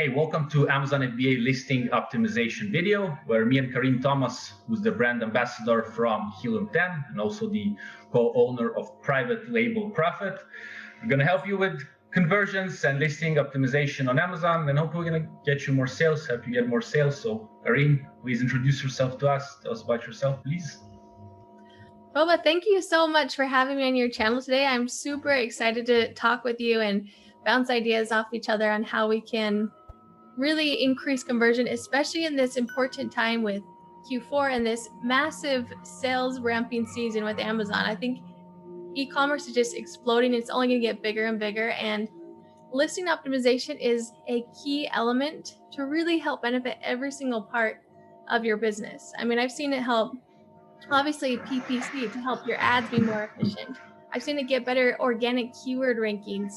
Hey, welcome to Amazon FBA listing optimization video, where me and Karyn Thomas, who's the brand ambassador from Helium 10 and also the co-owner of Private Label Profit, are going to help you with conversions and listing optimization on Amazon, and hopefully we're going to get you more sales, help you get more sales. So Karyn, please introduce yourself to us. Tell us about yourself, please. Boba, thank you so much for having me on your channel today. I'm super excited to talk with you and bounce ideas off each other on how we can really increase conversion, especially in this important time with Q4 and this massive sales ramping season with Amazon. I think e-commerce is just exploding. It's only going to get bigger and bigger, and listing optimization is a key element to really help benefit every single part of your business. I mean, I've seen it help, obviously, PPC to help your ads be more efficient. I've seen it get better organic keyword rankings.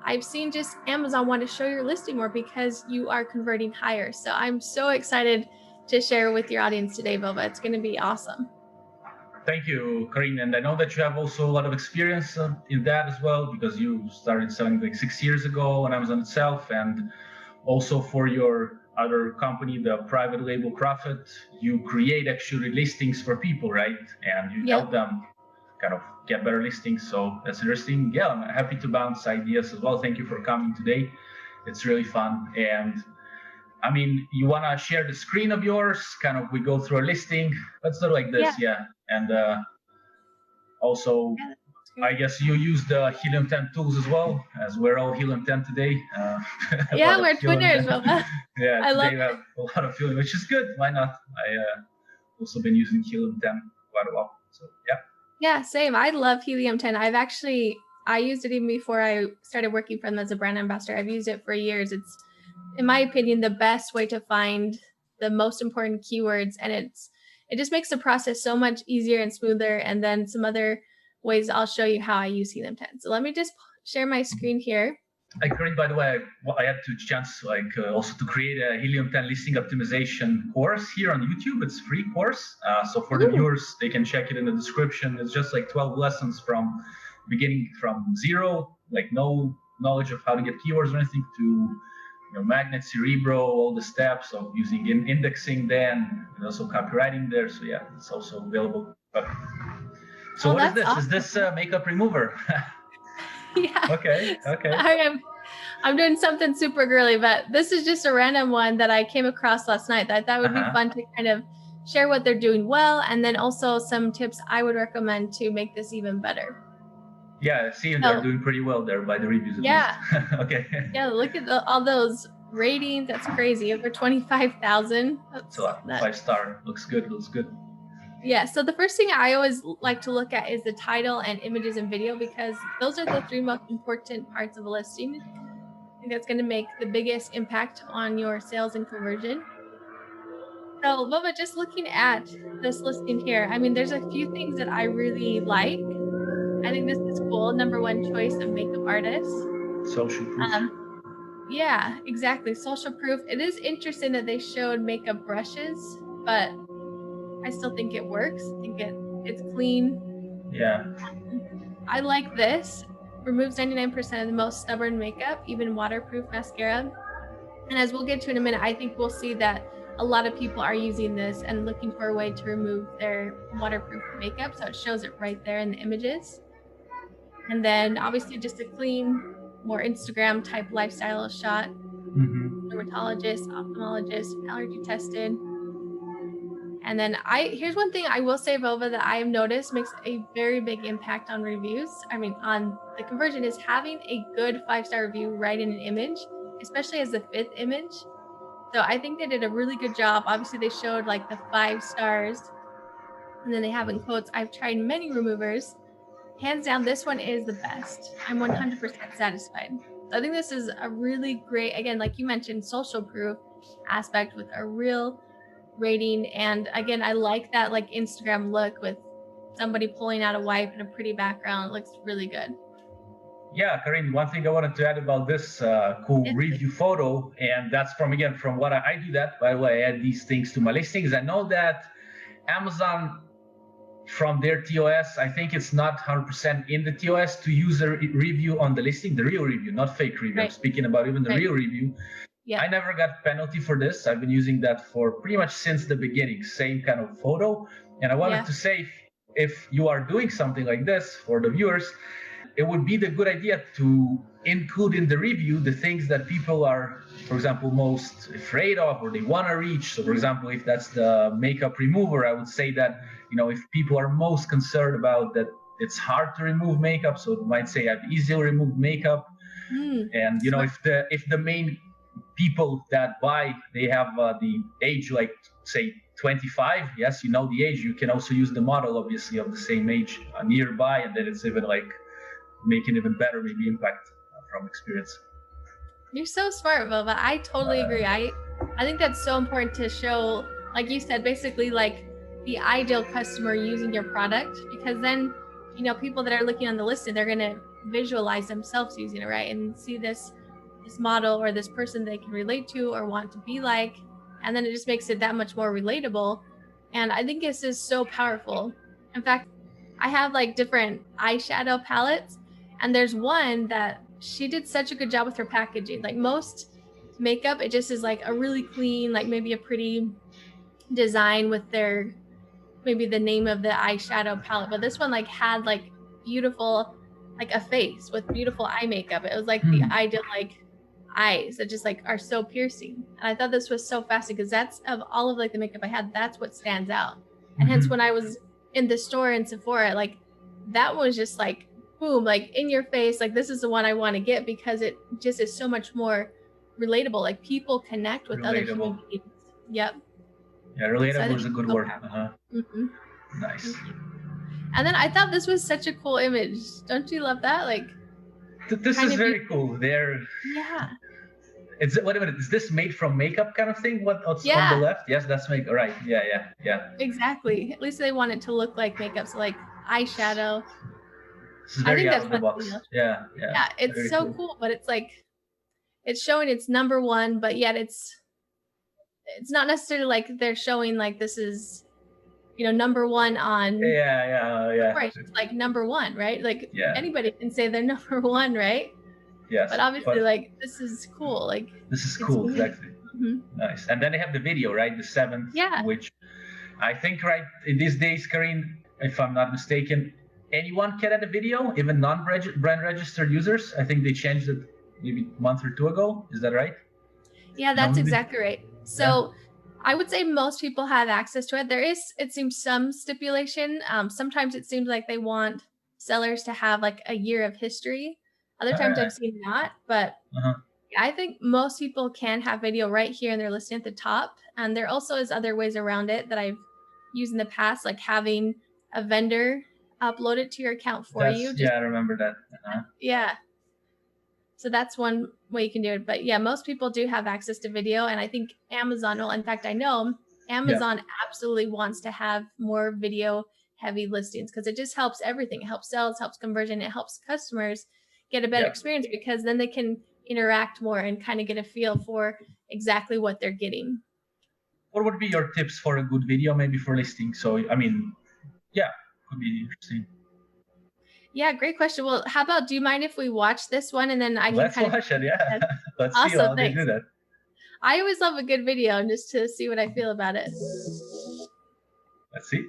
I've seen just Amazon want to show your listing more because you are converting higher. So I'm so excited to share with your audience today, Boba. It's going to be awesome. Thank you, Karyn. And I know that you have also a lot of experience in that as well, because you started selling like 6 years ago on Amazon itself, and also for your other company, the Private Label Profit, you create actually listings for people, right? And you help them kind of get better listings. So that's interesting. Yeah, I'm happy to bounce ideas as well. Thank you for coming today. It's really fun. And I mean, you want to share the screen of yours? Kind of, we go through a listing. Let's do it like this, yeah. And also, I guess you use the Helium 10 tools as well, as we're all Helium 10 today. Yeah, we're twinners, Boba. Yeah, today we have a lot of Helium, which is good. Why not? I also been using Helium 10 quite a while. So yeah. Yeah, same. I love Helium 10. I used it even before I started working for them as a brand ambassador. I've used it for years. It's, in my opinion, the best way to find the most important keywords, and it just makes the process so much easier and smoother. And then some other ways I'll show you how I use Helium 10. So let me just share my screen here. Karyn, by the way, I had the chance also to create a Helium 10 listing optimization course here on YouTube. It's a free course. So for the viewers, they can check it in the description. It's just like 12 lessons from beginning from zero, like no knowledge of how to get keywords or anything, to Magnet, Cerebro, all the steps of using indexing, then and also copywriting there. So yeah, it's also available. So what is this? Awesome. Is this makeup remover? Yeah. Okay. I'm doing something super girly, but this is just a random one that I came across last night that I thought would be fun to kind of share what they're doing well, and then also some tips I would recommend to make this even better. Yeah, see, they're doing pretty well there by the reviews. Yeah. Okay. Yeah, look at all those ratings. That's crazy. Over 25,000. That's a lot. 5-star. Looks good. Yeah, so the first thing I always like to look at is the title and images and video, because those are the three most important parts of a listing. I think that's going to make the biggest impact on your sales and conversion. So, Boba, just looking at this listing here, I mean, there's a few things that I really like. I think this is cool. Number one, choice of makeup artist. Social proof. Yeah, exactly. Social proof. It is interesting that they showed makeup brushes, but I still think it works. I think it's clean. Yeah. I like this. Removes 99% of the most stubborn makeup, even waterproof mascara. And as we'll get to in a minute, I think we'll see that a lot of people are using this and looking for a way to remove their waterproof makeup. So it shows it right there in the images. And then obviously just a clean, more Instagram type lifestyle shot. Dermatologist, ophthalmologist, allergy tested. And then here's one thing I will say, Boba, that I have noticed makes a very big impact on reviews. I mean, on the conversion, is having a good 5-star review right in an image, especially as the 5th image. So I think they did a really good job. Obviously, they showed like the 5 stars, and then they have in quotes, "I've tried many removers. Hands down, this one is the best. I'm 100% satisfied." So I think this is a really great, again, like you mentioned, social proof aspect with a real rating. And again, I like that like Instagram look with somebody pulling out a wipe in a pretty background. It looks really good. Yeah, Karyn, one thing I wanted to add about this cool review photo, and that's from what I do that, by the way, I add these things to my listings. I know that Amazon, from their TOS, I think it's not 100% in the TOS to use a review on the listing, the real review, not fake review. I'm speaking about even the real review. Yeah. I never got penalty for this. I've been using that for pretty much since the beginning, same kind of photo. And I wanted Yeah. to say, if you are doing something like this for the viewers, it would be the good idea to include in the review the things that people are, for example, most afraid of or they want to reach. So, for example, if that's the makeup remover, I would say that, if people are most concerned about that, it's hard to remove makeup. So it might say I've easily removed makeup. And Smart. if the main people that buy, they have the age like say 25, yes, the age, you can also use the model obviously of the same age nearby, and then it's even like making even better maybe impact from experience. You're so smart, Vova. I totally agree. I think that's so important to show, like you said, basically like the ideal customer using your product, because then, people that are looking on the listing, they're gonna visualize themselves using it, right? And see this model or this person they can relate to or want to be like. And then it just makes it that much more relatable. And I think this is so powerful. In fact, I have like different eyeshadow palettes, and there's one that she did such a good job with her packaging. Like most makeup, it just is like a really clean, like maybe a pretty design with their maybe the name of the eyeshadow palette. But this one like had like beautiful, like a face with beautiful eye makeup. It was like the ideal like eyes that just like are so piercing. And I thought this was so fascinating because that's of all of like the makeup I had, that's what stands out. And hence when I was in the store in Sephora, like that was just like boom, like in your face, like this is the one I want to get because it just is so much more relatable. Like people connect with other human beings. Yep. Yeah, relatable is a good word. Nice. And then I thought this was such a cool image. Don't you love that? Like this is very cool. Yeah. Wait a minute. Is this made from makeup kind of thing? What's on the left? Yes, that's makeup. Right. Yeah. Exactly. At least they want it to look like makeup. So like eyeshadow. This is very out of the box. Yeah. It's so cool, but it's like it's showing it's number one, but yet it's not necessarily like they're showing like this is number one on It's like number one, right? Like anybody can say they're number one, right? Yes. But obviously like this is cool. Like this is cool, exactly. Nice. And then they have the video, right? The 7th, which I think right in these days, Karin, if I'm not mistaken, anyone can add a video, even non-brand registered users. I think they changed it maybe a month or two ago. Is that right? Yeah, that's exactly right. So I would say most people have access to it. There is, it seems, some stipulation. Sometimes it seems like they want sellers to have like a year of history. Other times I've seen not, but I think most people can have video right here in their listing at the top. And there also is other ways around it that I've used in the past, like having a vendor upload it to your account for you. I remember that. Yeah. So that's one way you can do it. But yeah, most people do have access to video. And I think Amazon will, in fact, I know Amazon absolutely wants to have more video heavy listings because it just helps everything. It helps sales, helps conversion, it helps customers get a better experience because then they can interact more and kind of get a feel for exactly what they're getting. What would be your tips for a good video, maybe for listing? So, I mean, could be interesting. Yeah, great question. Well, how about, do you mind if we watch this one and then I can Let's watch it, Let's see how they do that. I always love a good video just to see what I feel about it. Let's see.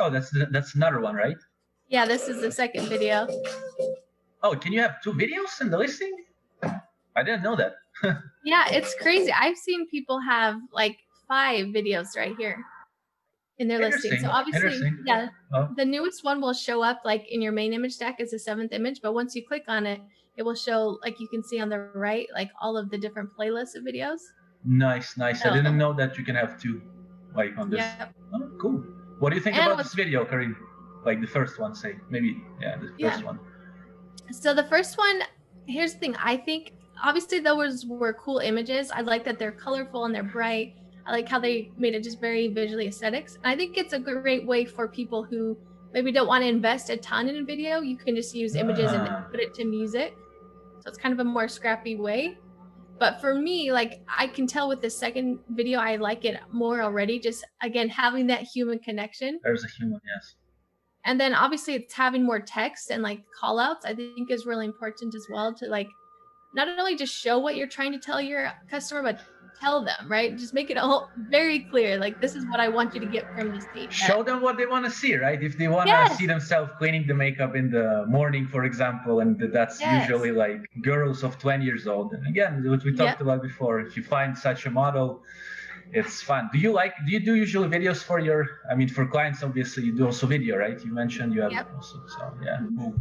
Oh, that's another one, right? Yeah, this is the second video. Oh, can you have 2 videos in the listing? I didn't know that. Yeah, it's crazy. I've seen people have like 5 videos right here in their listing. So obviously, the newest one will show up like in your main image stack as the 7th image. But once you click on it, it will show, like you can see on the right, like all of the different playlists of videos. Nice. I didn't know that you can have 2 like on this. Oh, cool. What do you think about this video, Karin? Like the first one, say. Maybe, the first one. So the first one, here's the thing. I think, obviously, those were cool images. I like that they're colorful and they're bright. I like how they made it just very visually aesthetics. And I think it's a great way for people who maybe don't want to invest a ton in a video, you can just use images and put it to music. So it's kind of a more scrappy way. But for me, like, I can tell with the second video, I like it more already. Just again, having that human connection. There's a human, yes. And then obviously it's having more text and like call outs, I think is really important as well, to like not only just show what you're trying to tell your customer, but tell them, right? Just make it all very clear. Like, this is what I want you to get from this date. Show them what they want to see, right? If they want to see themselves cleaning the makeup in the morning, for example, and that's usually like girls of 20 years old. And again, what we talked about before, if you find such a model, it's fun. Do you do usually videos for for clients? Obviously, you do also video, right? You mentioned you have also, so yeah. Cool.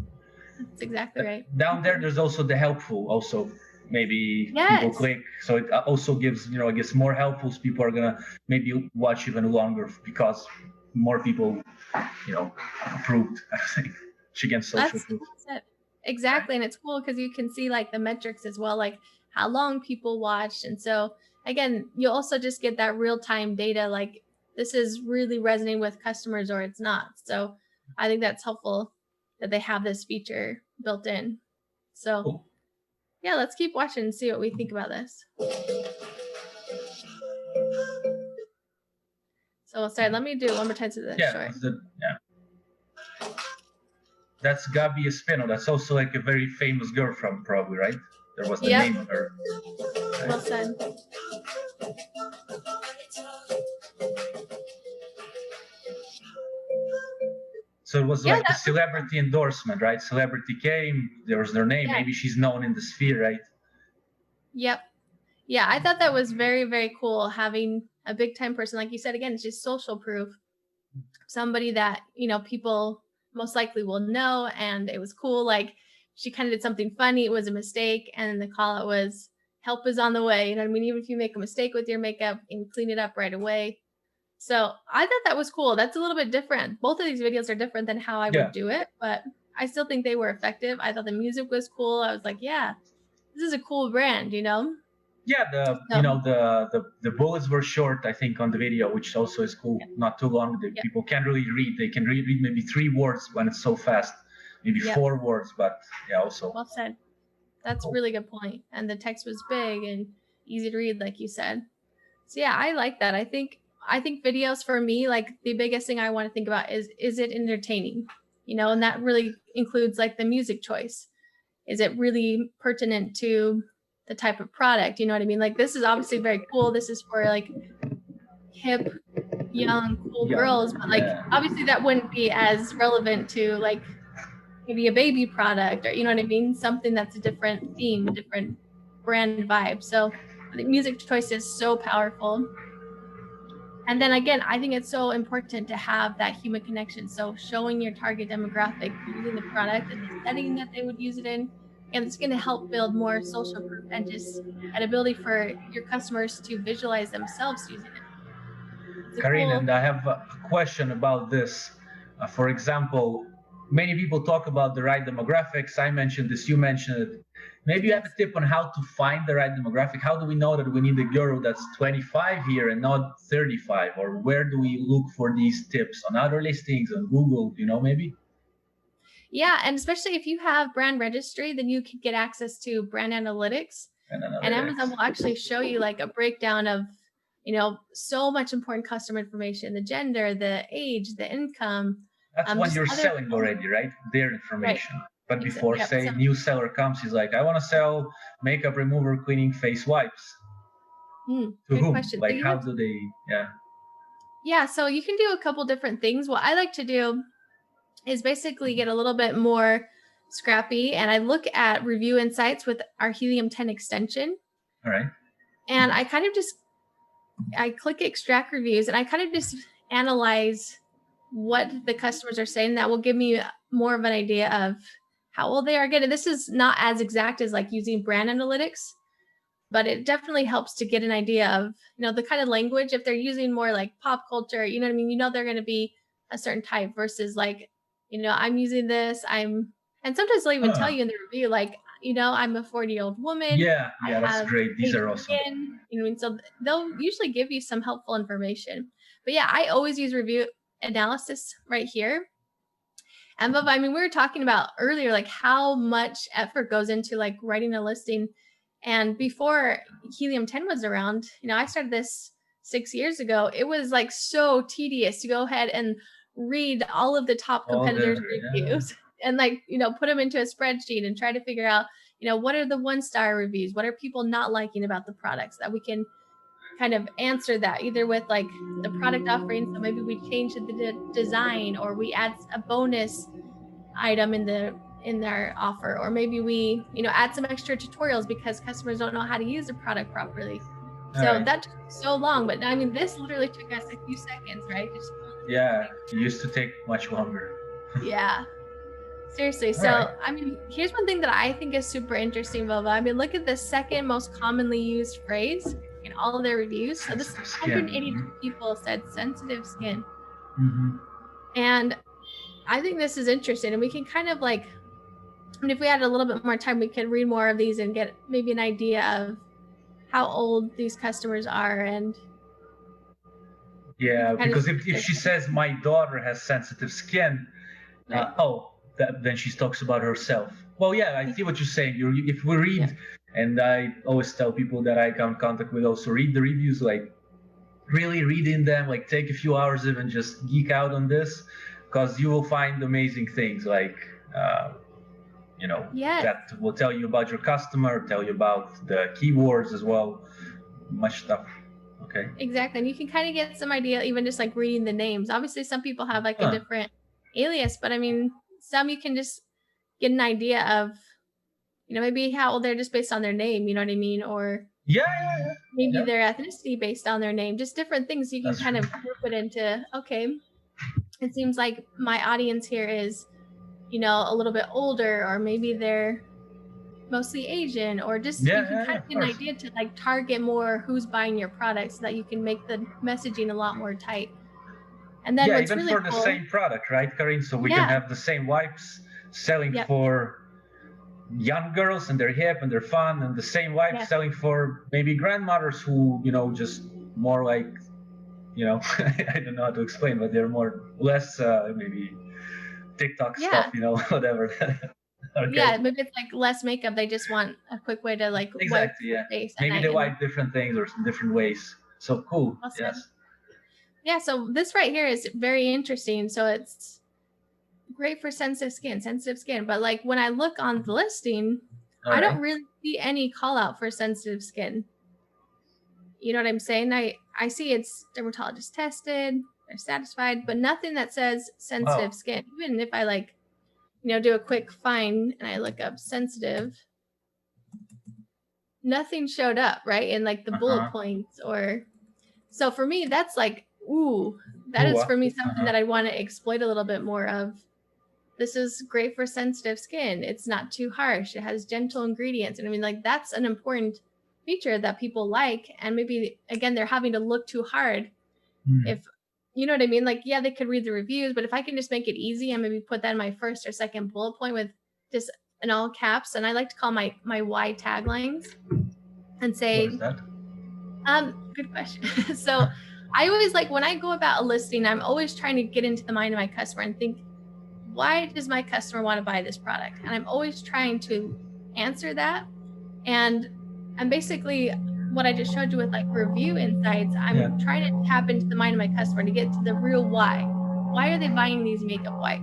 That's exactly right. Down there's also the helpful, also maybe people click, so it also gives, I guess, more helpful. People are gonna maybe watch even longer because more people, approved, I think, against social proof. That's it. Exactly. And it's cool because you can see like the metrics as well, like how long people watched. And so again, you also just get that real-time data, like this is really resonating with customers or it's not. So I think that's helpful that they have this feature built in. So cool. Yeah, let's keep watching and see what we think about this. So sorry, let me do it one more time to this short. That's Gabi Espino. That's also like a very famous girl from probably, right? There was the name of her. Right? Well said. So it was like a celebrity endorsement, right? Celebrity came, there was their name. Maybe she's known in the sphere, right? Yep. Yeah, I thought that was very, very cool, having a big time person. Like you said, again, it's just social proof. Somebody that, people most likely will know. And it was cool. Like, she kind of did something funny. It was a mistake. And the call out was, help is on the way. You know what I mean? Even if you make a mistake with your makeup, and clean it up right away. So I thought that was cool. That's a little bit different. Both of these videos are different than how I would do it, but I still think they were effective. I thought the music was cool. I was like, yeah, this is a cool brand, Yeah, the bullets were short, I think, on the video, which also is cool. Not too long. People can't really read. They can read maybe 3 words when it's so fast, maybe 4 words, but also. Well said. That's a really good point. And the text was big and easy to read, like you said. So yeah, I like that. I think videos for me, like the biggest thing I want to think about is it entertaining? And that really includes like the music choice. Is it really pertinent to the type of product? You know what I mean? Like, this is obviously very cool. This is for like hip, young, cool girls, but like obviously that wouldn't be as relevant to like maybe a baby product, or you know what I mean? Something that's a different theme, a different brand vibe. So the music choice is so powerful. And then again, I think it's so important to have that human connection. So showing your target demographic, using the product and the setting that they would use it in, and it's going to help build more social proof and just an ability for your customers to visualize themselves using it. Karin, and I have a question about this. For example, many people talk about the right demographics. I mentioned this, you mentioned it. Maybe you have a tip on how to find the right demographic. How do we know that we need a girl that's 25 here and not 35? Or where do we look for these tips? On other listings, on Google, maybe? Yeah, and especially if you have brand registry, then you can get access to brand analytics. And Amazon will actually show you like a breakdown of, so much important customer information, the gender, the age, the income. That's when you're selling already, right? Their information. Right. But before, say, new seller comes, he's like, I want to sell makeup remover, cleaning, face wipes. To whom? Question. Like, how do they, Yeah, so you can do a couple different things. What I like to do is basically get a little bit more scrappy, and I look at review insights with our Helium 10 extension. All right. And I kind of I click extract reviews, and I kind of just analyze what the customers are saying. That will give me more of an idea of how old they are. Again, this is not as exact as like using brand analytics, but it definitely helps to get an idea of, the kind of language. If they're using more like pop culture, you know what I mean? They're going to be a certain type versus like, I'm using this. And sometimes they'll even tell you in the review, like, I'm a 40-year-old woman. Yeah, that's great. These are awesome. So they'll usually give you some helpful information. But yeah, I always use review analysis right here. And Bubba, I mean, we were talking about earlier, like how much effort goes into like writing a listing. And before Helium 10 was around, I started this 6 years ago. It was like so tedious to go ahead and read all of the top All the competitors' reviews and like, put them into a spreadsheet and try to figure out, what are the 1-star reviews? What are people not liking about the products that we can kind of answer that either with like the product offering. So maybe we change the design, or we add a bonus item in their offer, or maybe we add some extra tutorials because customers don't know how to use the product properly. So right. that took so long, but I mean, this literally took us a few seconds, right? Just Yeah, it used to take much longer. yeah. Seriously. So, Right. I mean, here's one thing that I think is super interesting, Vova. I mean, look at the second most commonly used phrase in all of their reviews. So this 182 people said sensitive skin. And I think this is interesting. And we can kind of like, I mean, if we had a little bit more time, we could read more of these and get maybe an idea of how old these customers are. And yeah, because if she says my daughter has sensitive skin, right. Then she talks about herself. Well, yeah, I see what you're saying. If we read, and I always tell people that I come in contact with, also read the reviews, like really reading them, like take a few hours even just geek out on this, because you will find amazing things like, that will tell you about your customer, tell you about the keywords as well, much stuff. Okay. Exactly. And you can kind of get some idea, even just like reading the names. Obviously, some people have like a different alias, but I mean, some you can just get an idea of, maybe how old they're just based on their name, you know what I mean? Or maybe their ethnicity based on their name, just different things you can kind of group it into. Okay, it seems like my audience here is, a little bit older, or maybe they're mostly Asian, or just you can kind of get an idea to like target more who's buying your product so that you can make the messaging a lot more tight. And then what's even really for the same product, right, Karin? So we can have the same wipes selling for young girls and they're hip and they're fun, and the same wipes selling for maybe grandmothers who, just more like, I don't know how to explain, but they're less maybe TikTok stuff, whatever. Okay. Yeah, maybe it's like less makeup. They just want a quick way to like wipe their face. Maybe they wipe different things or some different ways. So cool. Awesome. Yes. Yeah, so this right here is very interesting. So it's great for sensitive skin. But like when I look on the listing, I don't really see any call out for sensitive skin. You know what I'm saying? I see it's dermatologist tested, they're satisfied, but nothing that says sensitive skin. Even if I like, do a quick find and I look up sensitive, nothing showed up, right? In like the bullet points or, so for me, that's like, that is for me something that I want to exploit a little bit more of. This is great for sensitive skin. It's not too harsh. It has gentle ingredients. And I mean, like, that's an important feature that people like. And maybe, again, they're having to look too hard. If, you know what I mean? Like, yeah, they could read the reviews, but if I can just make it easy and maybe put that in my first or second bullet point with just in all caps, and I like to call my why taglines and say, what is that? Good question. So I always like, when I go about a listing, I'm always trying to get into the mind of my customer and think, why does my customer want to buy this product? And I'm always trying to answer that. And basically what I just showed you with like review insights, I'm trying to tap into the mind of my customer to get to the real why. Why are they buying these makeup wipes?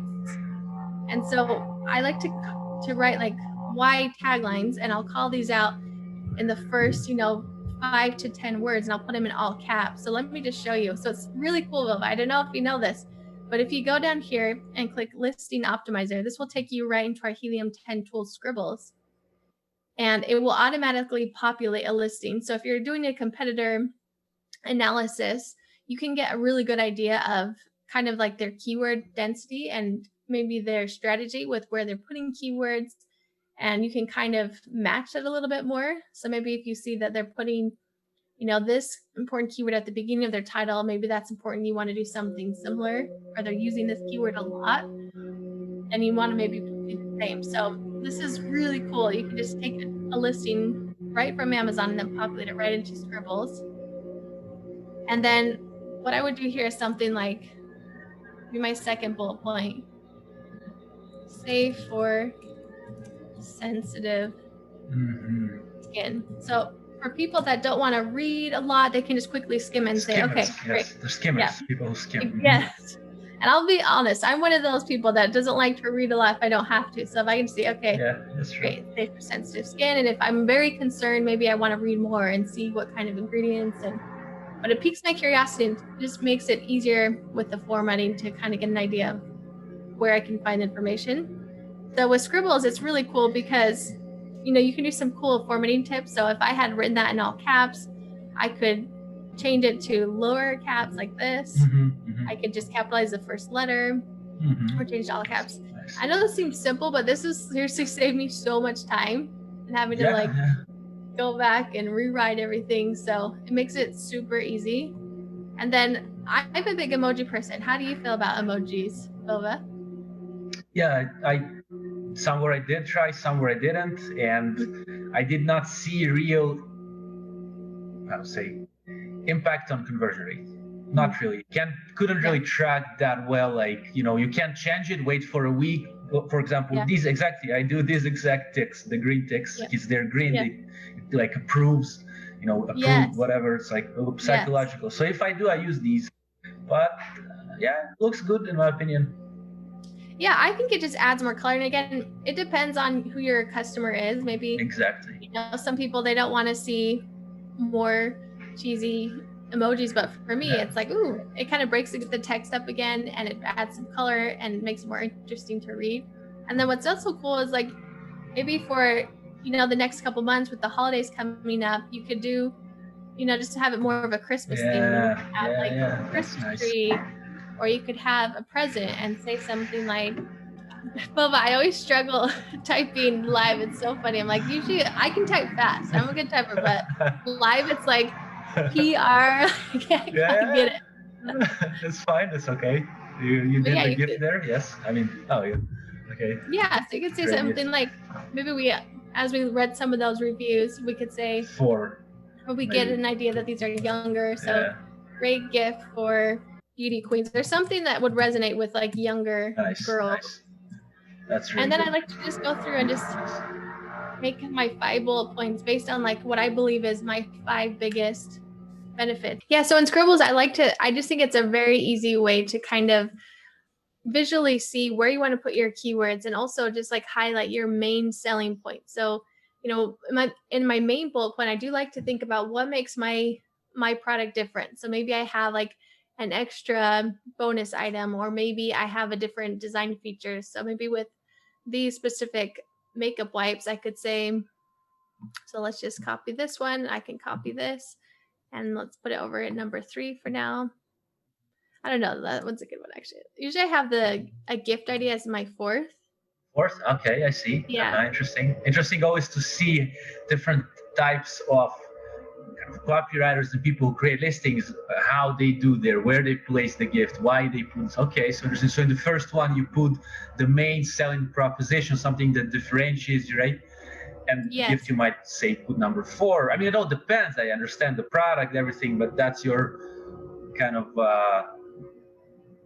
And so I like to write like why taglines, and I'll call these out in the first, 5 to 10 words, and I'll put them in all caps. So let me just show you. So it's really cool, Viv. I don't know if you know this, but if you go down here and click Listing Optimizer, this will take you right into our Helium 10 tool Scribbles, and it will automatically populate a listing. So if you're doing a competitor analysis, you can get a really good idea of kind of like their keyword density and maybe their strategy with where they're putting keywords, and you can kind of match it a little bit more. So maybe if you see that they're putting, this important keyword at the beginning of their title, maybe that's important. You want to do something similar, or they're using this keyword a lot, and you want to maybe do the same. So this is really cool. You can just take a listing right from Amazon and then populate it right into Scribbles. And then what I would do here is something like, be my second bullet point. safe for sensitive skin. So for people that don't want to read a lot, they can just quickly skim and say, okay, Skimmers, great. yes, they're skimmers, Yeah. people who skim. Yes. And I'll be honest, I'm one of those people that doesn't like to read a lot if I don't have to. So if I can see, okay, Yeah, that's true. great, safe for sensitive skin. And if I'm very concerned, maybe I want to read more and see what kind of ingredients but it piques my curiosity and just makes it easier with the formatting to kind of get an idea of where I can find information. So with Scribbles, it's really cool because, you can do some cool formatting tips. So if I had written that in all caps, I could change it to lower caps like this. I could just capitalize the first letter or change to all caps. Nice. I know this seems simple, but this has seriously saved me so much time and having to go back and rewrite everything. So it makes it super easy. And then I'm a big emoji person. How do you feel about emojis, Bova? Yeah, somewhere I did try, somewhere I didn't, and I did not see real, how to say, impact on conversion rate. Not really. Couldn't really track that well. Like, you can't change it, wait for a week. For example, these exactly, I do these exact ticks, the green ticks, because they're green, it like approves, whatever. It's like psychological. So if I do, I use these. But looks good in my opinion. Yeah, I think it just adds more color. And again, it depends on who your customer is. Maybe exactly. Some people, they don't want to see more cheesy emojis, but for me, it's like, ooh, it kind of breaks the text up again, and it adds some color and makes it more interesting to read. And then what's also cool is like maybe for the next couple months with the holidays coming up, you could do just to have it more of a Christmas theme. You could have a Christmas tree. Or you could have a present and say something like, Bova, I always struggle typing live. It's so funny. I'm like, usually I can type fast. I'm a good typer, but live it's like PR. I can't get it. That's fine. That's okay. You did the gift there? Yes. I mean, okay. Yeah, so you could say something like, maybe as we read some of those reviews, we could say, we get an idea that these are younger. So great gift for beauty queens. There's something that would resonate with like younger girls. Nice. That's really and then good. I like to just go through and just make my 5 bullet points based on like what I believe is my 5 biggest benefits. Yeah, so in Scribbles, I just think it's a very easy way to kind of visually see where you want to put your keywords and also just like highlight your main selling point. So, in my main bullet point, I do like to think about what makes my product different. So maybe I have like an extra bonus item, or maybe I have a different design feature. So maybe with these specific makeup wipes, I could say, so let's just copy this one. I can copy this and let's put it over at number 3 for now. I don't know. That one's a good one, actually. Usually I have a gift idea as my 4th. Okay, I see. Yeah. Interesting. Interesting always to see different types of copywriters and people who create listings, how they do where they place the gift, why they put. Okay, so interesting. So in the first one, you put the main selling proposition, something that differentiates you, right? And gift, you might say put number 4. I mean, it all depends. I understand the product, everything, but that's your kind of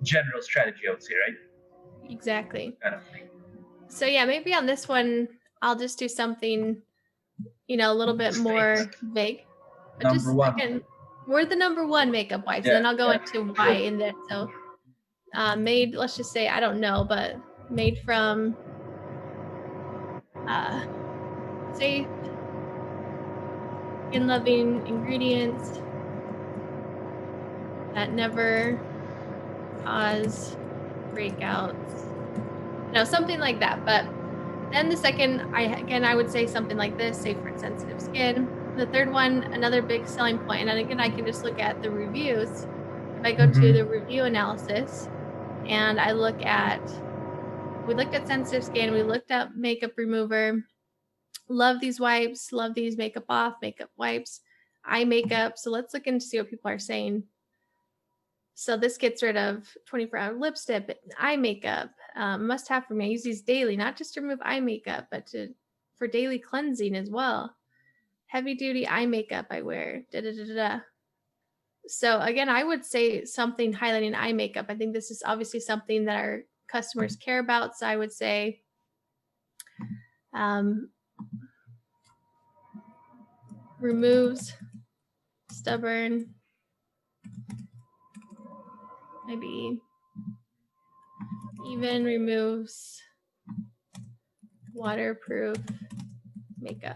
general strategy, I would say, right? Exactly. Kind of thing. So yeah, maybe on this one, I'll just do something, a little bit more vague. But number 1. Again, we're the number 1 makeup wipes. Then I'll go into why in there. So made, let's just say, I don't know, but made from safe, skin-loving ingredients that never cause breakouts. Something like that. But then the second, I would say something like this, safe for sensitive skin. The third one, another big selling point, and again, I can just look at the reviews. If I go to the review analysis and we looked at sensitive skin, we looked at makeup remover, love these wipes, love these makeup off, makeup wipes, eye makeup. So let's look and see what people are saying. So this gets rid of 24-hour lipstick, eye makeup, must have for me. I use these daily, not just to remove eye makeup, but for daily cleansing as well. Heavy duty eye makeup I wear. So again, I would say something highlighting eye makeup. I think this is obviously something that our customers care about. So I would say removes stubborn, maybe even removes waterproof makeup.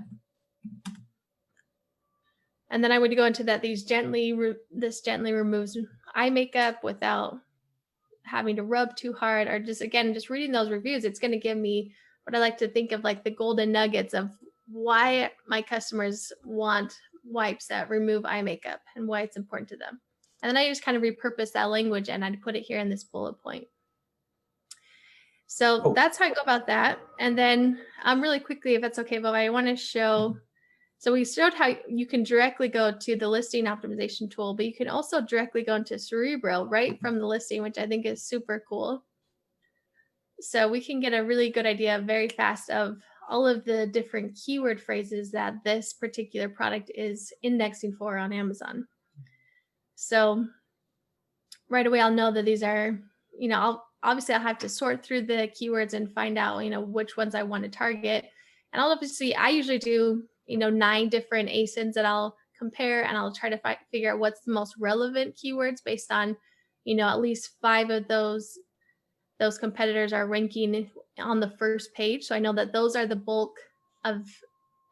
And then I would go into that this gently removes eye makeup without having to rub too hard, or just reading those reviews. It's going to give me what I like to think of like the golden nuggets of why my customers want wipes that remove eye makeup and why it's important to them. And then I just kind of repurpose that language and I put it here in this bullet point. So that's how I go about that. And then really quickly, if that's okay, Bob, I want to show. So we showed how you can directly go to the listing optimization tool, but you can also directly go into Cerebro right from the listing, which I think is super cool. So we can get a really good idea very fast of all of the different keyword phrases that this particular product is indexing for on Amazon. So right away, I'll know that these are, I'll have to sort through the keywords and find out, which ones I want to target. And I'll obviously, I usually do 9 different ASINs that I'll compare, and I'll try to figure out what's the most relevant keywords based on, at least 5 of those competitors are ranking on the first page. So I know that those are the bulk of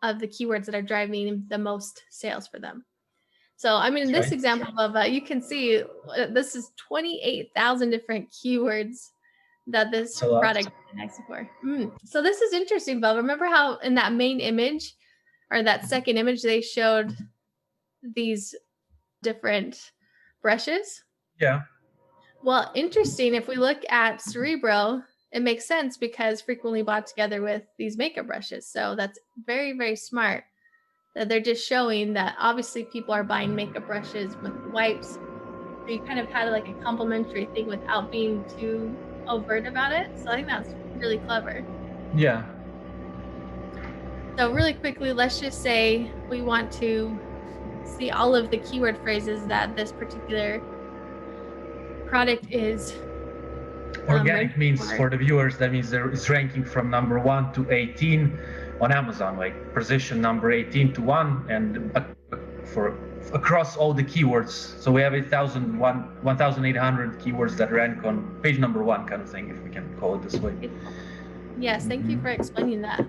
the keywords that are driving the most sales for them. So I mean, in this example of you can see this is 28,000 different keywords that this product is indexing for. So this is interesting, Bob. Remember how in that main image or that second image, they showed these different brushes? Yeah. Well, interesting. If we look at Cerebro, it makes sense because frequently bought together with these makeup brushes. So that's very, very smart that they're just showing that obviously people are buying makeup brushes with wipes. So you kind of had like a complementary thing without being too overt about it. So I think that's really clever. Yeah. So really quickly, let's just say we want to see all of the keyword phrases that this particular product is. Organic means for the viewers, that means it's ranking from number 1 to 18 on Amazon, like position number 18 to 1, and for across all the keywords. So we have 1,800 keywords that rank on page number 1, kind of thing, if we can call it this way. Yes, thank you for explaining that.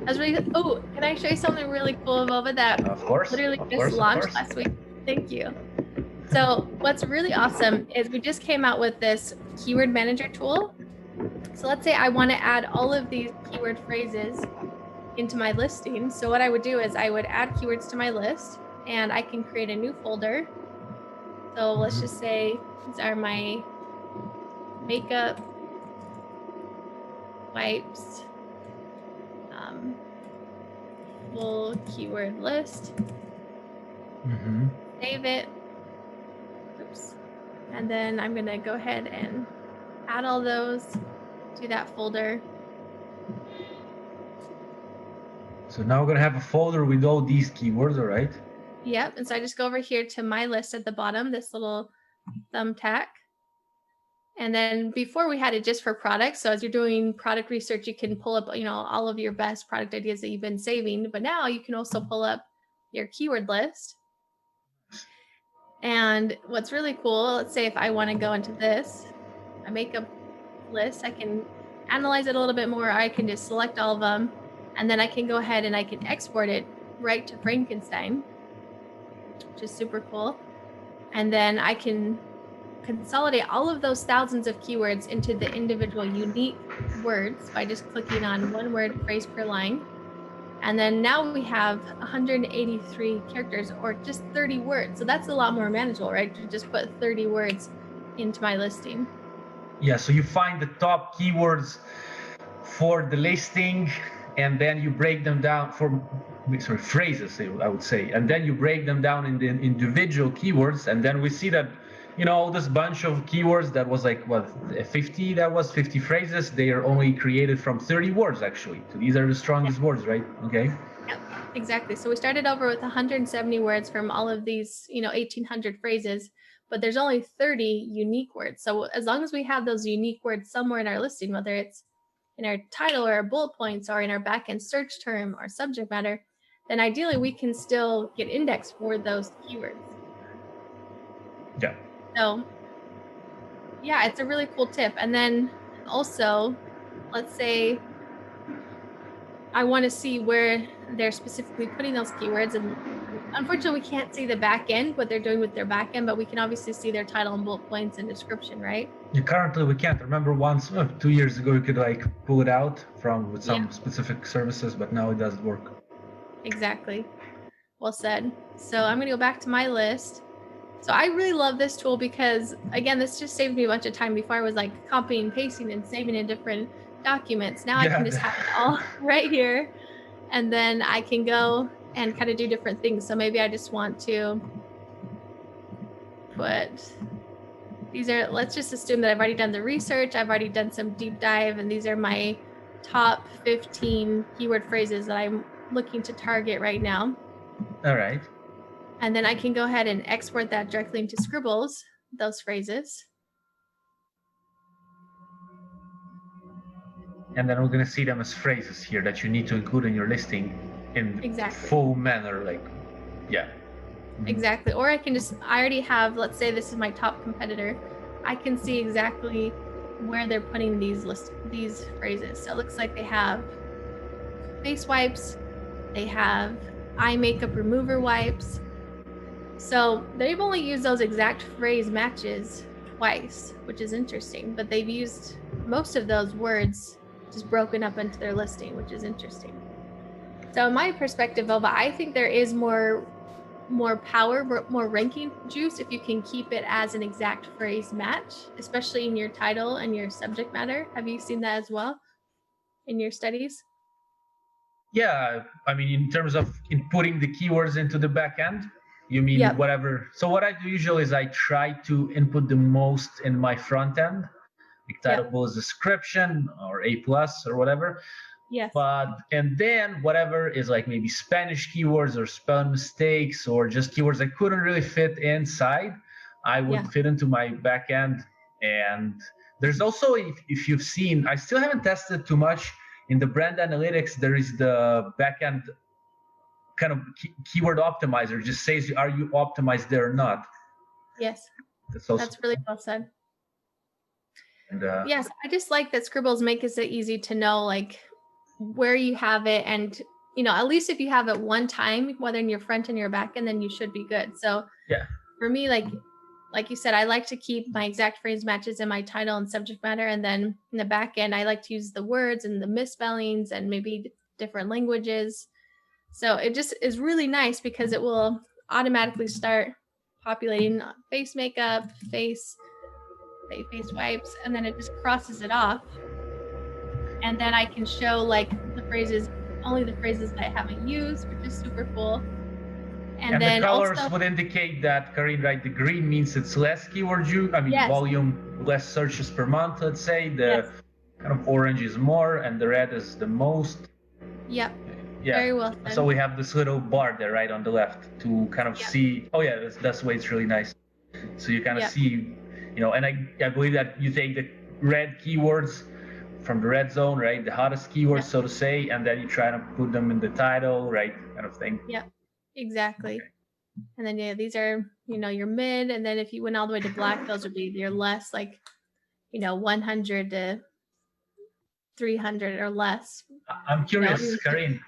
That's really good. Oh, can I show you something really cool about that? Of course. Literally just launched last week. Thank you. So what's really awesome is we just came out with this keyword manager tool. So let's say I want to add all of these keyword phrases into my listing. So what I would do is I would add keywords to my list and I can create a new folder. So let's just say these are my makeup wipes full keyword list. Save it. Oops. And then I'm going to go ahead and add all those to that folder. So now we're going to have a folder with all these keywords, all right? Yep. And so I just go over here to my list at the bottom, this little thumbtack. And then before we had it just for products. So as you're doing product research, you can pull up, all of your best product ideas that you've been saving. But now you can also pull up your keyword list. And what's really cool, let's say if I want to go into this, a makeup list, I can analyze it a little bit more. I can just select all of them. And then I can go ahead and I can export it right to Frankenstein, which is super cool. And then I can consolidate all of those thousands of keywords into the individual unique words by just clicking on one word phrase per line. And then now we have 183 characters or just 30 words. So that's a lot more manageable, right? To just put 30 words into my listing. Yeah, so you find the top keywords for the listing and then you break them down phrases, I would say. And then you break them down in the individual keywords. And then we see that this bunch of keywords that was like 50 phrases, they are only created from 30 words actually. So these are the strongest words, right? Okay. Yep, exactly. So we started over with 170 words from all of these 1,800 phrases, but there's only 30 unique words. So as long as we have those unique words somewhere in our listing, whether it's in our title or our bullet points or in our backend search term or subject matter, then ideally we can still get indexed for those keywords. Yeah. So yeah, it's a really cool tip. And then also, let's say I want to see where they're specifically putting those keywords. And unfortunately, we can't see the back end, what they're doing with their back end, but we can obviously see their title and bullet points and description, right? Yeah, currently we can't. Remember once, 2 years ago, you could like pull it out from with some specific services, but now it doesn't work. Exactly. Well said. So I'm going to go back to my list. So I really love this tool because, again, this just saved me a bunch of time. Before I was like copying and pasting and saving in different documents. Now I can just have it all right here. And then I can go and kind of do different things. So maybe I just want to put, these are, let's just assume that I've already done the research. I've already done some deep dive, and these are my top 15 keyword phrases that I'm looking to target right now. All right. And then I can go ahead and export that directly into Scribbles, those phrases. And then we're going to see them as phrases here that you need to include in your listing in full manner, like, yeah. Exactly. Or I can just, I already have, let's say this is my top competitor. I can see exactly where they're putting these phrases. So it looks like they have face wipes, they have eye makeup remover wipes. So they've only used those exact phrase matches twice, which is interesting, but they've used most of those words just broken up into their listing, which is interesting. So in my perspective, Vova, I think there is more power, more ranking juice if you can keep it as an exact phrase match, especially in your title and your subject matter. Have you seen that as well in your studies? Yeah, I mean, in terms of inputting the keywords into the back end, you mean whatever. So what I do usually is I try to input the most in my front end, like title, description, or A+ or whatever. Yes. And then whatever is like maybe Spanish keywords or spelling mistakes or just keywords I couldn't really fit inside, I would fit into my back end. And there's also, if you've seen, I still haven't tested too much in the brand analytics, there is the backend kind of keyword optimizer, just says, are you optimized there or not? Yes. That's really well said. And, yes, I just like that Scribbles makes it easy to know like where you have it, and at least if you have it one time, whether in your front and your back end, then you should be good. So for me, like you said, I like to keep my exact phrase matches in my title and subject matter, and then in the back end, I like to use the words and the misspellings and maybe different languages. So it just is really nice because it will automatically start populating face makeup, face wipes, and then it just crosses it off. And then I can show like only the phrases that I haven't used, which is super cool. And then the colors would indicate that, Karin, right? The green means it's less keyword use. I mean, volume, less searches per month, let's say. The kind of orange is more, and the red is the most. Yep. Yeah. Very well said. So we have this little bar there, right, on the left to kind of see. Oh, yeah, that's the way it's really nice. So you kind of see, and I believe that you take the red keywords from the red zone, right? The hottest keywords, so to say, and then you try to put them in the title, right? Kind of thing. Yeah, exactly. Okay. And then these are, your mid, and then if you went all the way to black, those would be your less, like, 100 to 300 or less. I'm curious, Karin,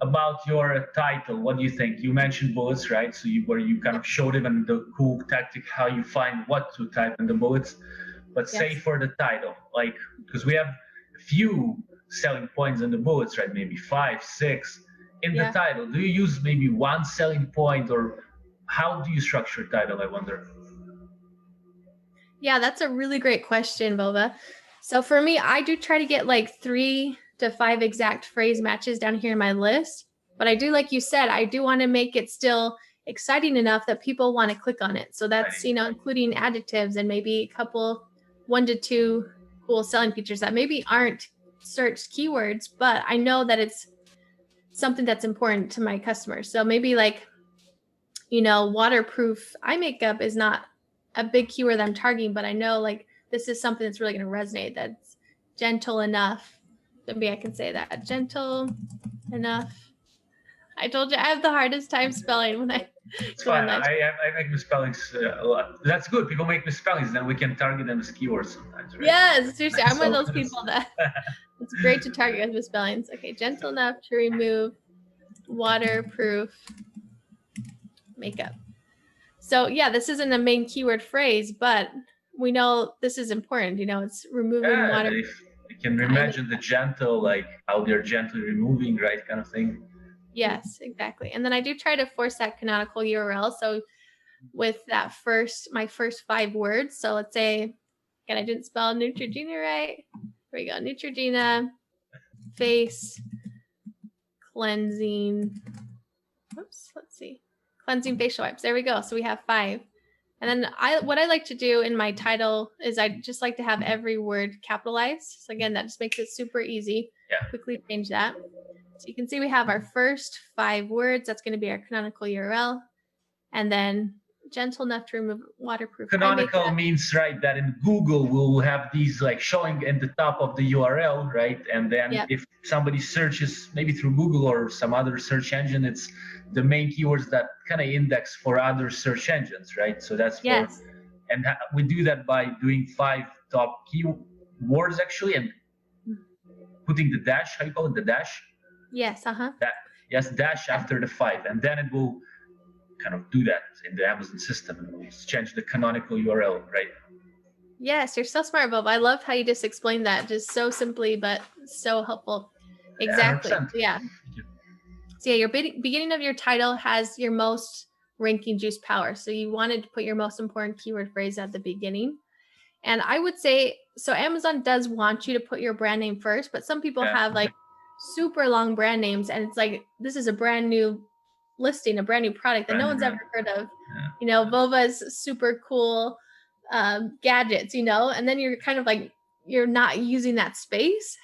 about your title. What do you think? You mentioned bullets, right? So where you kind of showed even the cool tactic, how you find what to type in the bullets. But say for the title, like, because we have a few selling points in the bullets, right? Maybe 5, 6 in the title. Do you use maybe one selling point, or how do you structure a title, I wonder? Yeah, that's a really great question, Bova. So for me, I do try to get like 3 to 5 exact phrase matches down here in my list. But I do, like you said, I do want to make it still exciting enough that people want to click on it. So that's, including adjectives and maybe a couple 1 to 2 cool selling features that maybe aren't searched keywords, but I know that it's something that's important to my customers. So maybe like, waterproof eye makeup is not a big keyword that I'm targeting, but I know like this is something that's really going to resonate. That's gentle enough. Maybe I can say that gentle enough. I told you I have the hardest time spelling when I. It's fine. I make misspellings a lot. That's good. People make misspellings, then we can target them as keywords sometimes, right? Yes, seriously, I'm one of those people that it's great to target with misspellings. Okay, gentle enough to remove waterproof makeup. So yeah, this isn't a main keyword phrase, but we know this is important. You know, it's removing water. You can imagine the gentle, like how they're gently removing, right, kind of thing. Yes, exactly. And then I do try to force that canonical URL. So with that my first 5 words. So let's say, again, I didn't spell Neutrogena right. Here we go. Neutrogena, face, cleansing. Oops, let's see. Cleansing facial wipes. There we go. So we have 5. And then what I like to do in my title is I just like to have every word capitalized. So again, that just makes it super easy. Yeah. Quickly change that. So you can see we have our first 5 words. That's going to be our canonical URL. And then gentle enough to remove waterproof. Canonical means, right, that in Google we'll have these like showing at the top of the URL, right? And then if somebody searches maybe through Google or some other search engine, it's the main keywords that kind of index for other search engines, right? So that's for, and we do that by doing 5 top keywords actually, and putting the dash, how you call it, the dash? Yes, dash after the 5, and then it will kind of do that in the Amazon system, and we'll change the canonical URL, right? Yes, you're so smart, Bob. I love how you just explained that, just so simply, but so helpful. Exactly. 100%. Yeah. So yeah, your beginning of your title has your most ranking juice power. So you wanted to put your most important keyword phrase at the beginning. And I would say, so Amazon does want you to put your brand name first, but some people have like super long brand names, and it's like, this is a brand new listing, a brand new product that no one's ever heard of. You know, Vova's super cool gadgets, you know, and then you're kind of like, you're not using that space.